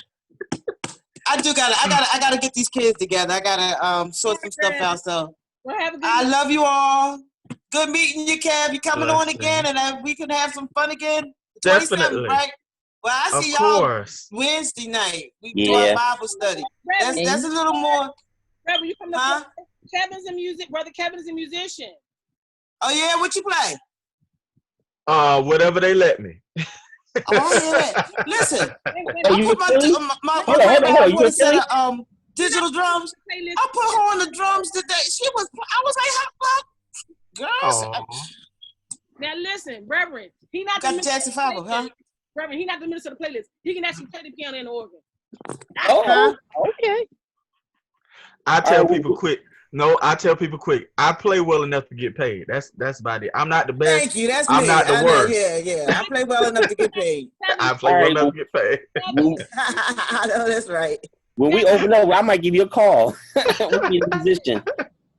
F: gotta get these kids together. I gotta sort some stuff out. So
A: Well, have a good
F: I
A: night.
F: love you all. Good meeting you, Kev. You coming on
E: Blessings.
F: again, and we can have some fun again.
E: Definitely.
F: 27th, right? Well, I
E: Of
F: see y'all
E: course.
F: Wednesday night. We do
B: Yeah.
F: our Bible study.
A: Reverend,
F: That's a little more.
A: Reverend, you come to
F: Huh?
A: Kevin's a music. Brother Kevin is a musician.
F: Oh yeah, what you play?
E: Whatever they let me.
F: Oh yeah. Listen,
A: Wait,
F: I
B: you
F: put
B: Philly?
F: my
B: Hold on,
F: grandma
B: hold on.
F: put
B: You
F: a set
B: Philly?
F: of digital drums.
A: Playlist.
F: I put her on the drums today. I was like, how girls?
E: Aw.
A: Now listen, Reverend, he not the
F: Got
A: minister
F: Jackson
A: of the
F: 5,
A: playlist.
F: huh?
A: Reverend, he not the minister of the playlist. He can actually play the piano and the organ.
B: Oh,
C: Okay.
E: I tell people quick. No, I tell people quick. I play well enough to get paid. That's about it. I'm not the best.
F: Thank you. That's
E: I'm
F: me.
E: not the worst.
F: Yeah. I play well enough to get paid.
E: I play well enough to get paid.
F: I know that's right.
B: When we open up, I might give you a call. We'll be in a position.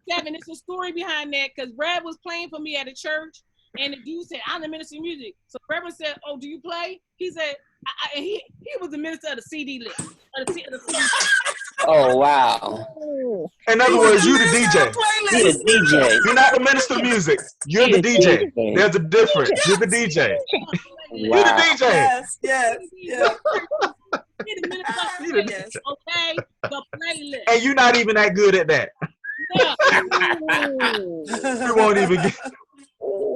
A: Kevin, it's a story behind that because Brad was playing for me at a church, and the dude said, "I'm the minister of music." So Reverend said, "Oh, do you play?" He said, and he was the minister of the CD list.
B: Oh wow!
E: In other words, you the DJ.
B: You're the DJ.
E: You're not the minister of music. You're the DJ. There's a difference. You're the DJ.
B: Wow.
E: You're the DJ.
F: Yes.
A: Okay, the playlist.
E: And you're not even that good at that.
A: Yeah.
E: You won't even get.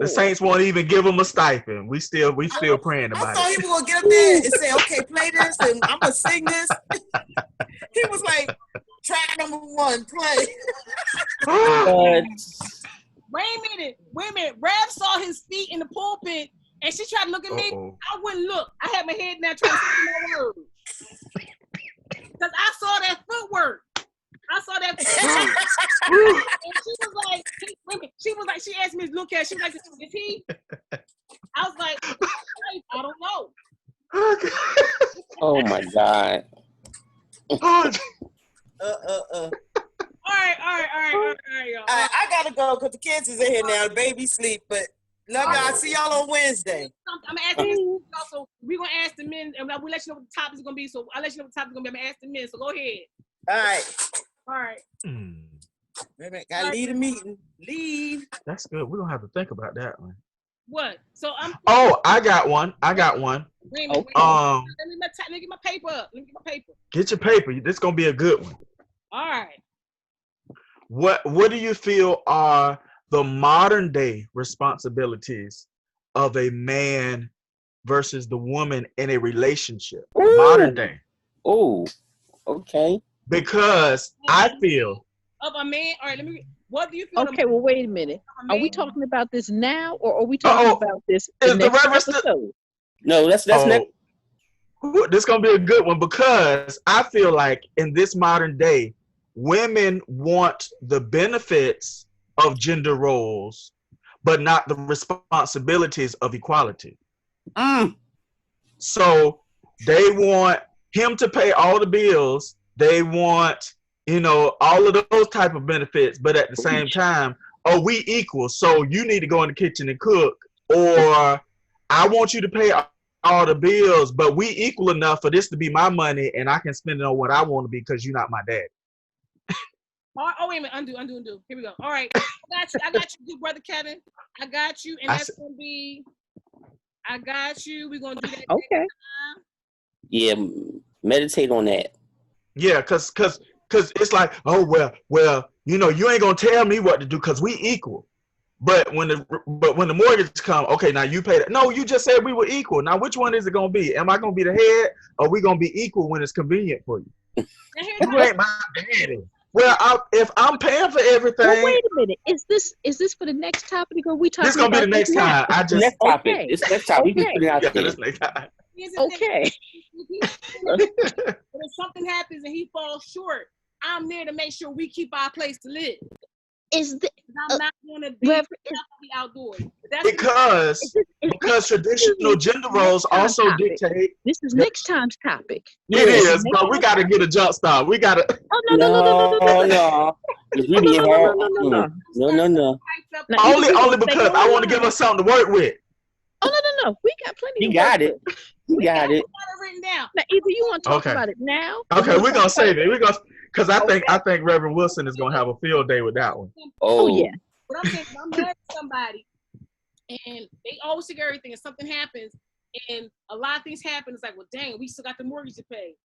E: The Saints won't even give them a stipend. We still praying
F: I
E: about
F: thought
E: it.
F: he was gonna get up there and say, "Okay, play this," and I'm gonna sing this. He was like, "Track number 1, play."
B: But
A: Wait a minute. Rev saw his feet in the pulpit, and she tried to look at me. I wouldn't look. I had my head down trying to say my words. Because I saw that footwork. And she was like, she asked me to look at it. She was like, is he? I was like, I don't know.
B: oh my God.
A: All right, y'all.
F: I gotta go because the kids is in here now. The baby sleep, but love y'all. I'll see y'all on Wednesday.
A: I'm asking you also. We're gonna ask the men, and we'll let you know what the topic is gonna be. So I'll let you know what the topic is gonna be. I'm gonna ask the men. So go ahead.
F: All right. Wait a minute, gotta leave the meeting. Leave.
E: That's good. We're gonna have to think about that one.
A: What? So I'm.
E: Oh, I got one.
A: Wait a minute.
E: Let
A: me get my paper up.
E: Get your paper. This is gonna be a good one.
A: All right.
E: What do you feel are the modern day responsibilities of a man versus the woman in a relationship?
B: Ooh.
E: Modern day.
B: Oh, okay.
E: Because I feel
A: of a man. All right, what do you feel?
C: Okay, well, wait a minute. Are we talking about this now, or are we talking about this the next episode?
B: No, that's next.
E: This is gonna be a good one because I feel like in this modern day, women want the benefits of gender roles, but not the responsibilities of equality. So they want him to pay all the bills. They want, all of those type of benefits, but at the same time, we equal. So you need to go in the kitchen and cook, or I want you to pay all the bills, but we equal enough for this to be my money and I can spend it on what I want to be because you're not my dad.
A: Oh, wait a minute. Undo. Here we go. All right. I got you, good brother Kevin. I got you. And that's going to be, I got you. We're going to do that.
C: Okay.
B: Yeah, meditate on that.
E: Yeah, because it's like, oh, well, you ain't going to tell me what to do because we equal. But when the mortgage come, okay, now you pay that. No, you just said we were equal. Now, which one is it going to be? Am I going to be the head, or are we going to be equal when it's convenient for you? You ain't my daddy. Well, if I'm paying for everything.
C: Well, wait a minute. Is this for the next topic, or are we talking?
E: This gonna be the next time.
B: Next topic. It's next topic.
C: Okay.
B: Put it out there.
E: This next time.
C: Okay.
A: But if something happens and he falls short, I'm there to make sure we keep our place to live. I'm not going to be outdoors. Because
E: traditional gender roles also dictate.
C: This is next time's topic.
E: It is, but we got to get a jump start. We got to.
C: Oh no.
B: No.
E: Only because I want to give us something to work with.
C: Oh no. We got plenty.
B: You got it. You got it.
A: Written down.
C: Now, either you want to talk about it now.
E: Okay, we're gonna save it. Because I think Reverend Wilson is gonna have a field day with that one.
C: Oh yeah.
A: But I'm saying, if I'm married to somebody and they always take everything, and something happens, and a lot of things happen, it's like, well, dang, we still got the mortgage to pay.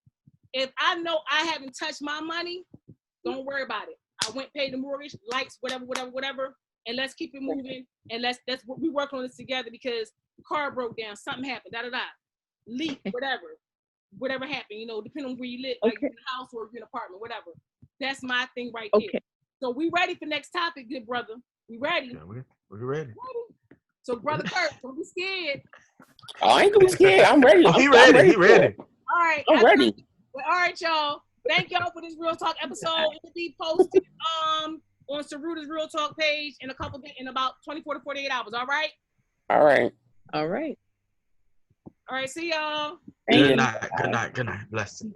A: If I know I haven't touched my money, don't worry about it. I went pay the mortgage, lights, whatever, and let's keep it moving. And let's we work on this together because car broke down, something happened, leak, whatever happened, depending on where you live, like in a house or in an apartment, whatever. That's my thing right there. So we ready for next topic, good brother. We ready?
E: Yeah, we're ready.
A: So brother Kurt, don't be scared.
B: I ain't gonna be scared. I'm ready.
E: He ready.
A: All right.
B: I'm ready.
A: All right, y'all. Thank y'all for this Real Talk episode. It will be posted on Sarrudah's Real Talk page in in about 24 to 48 hours. All right.
B: All right.
C: All right.
A: All right. See y'all.
E: Good night. Good night. Good night. Blessings.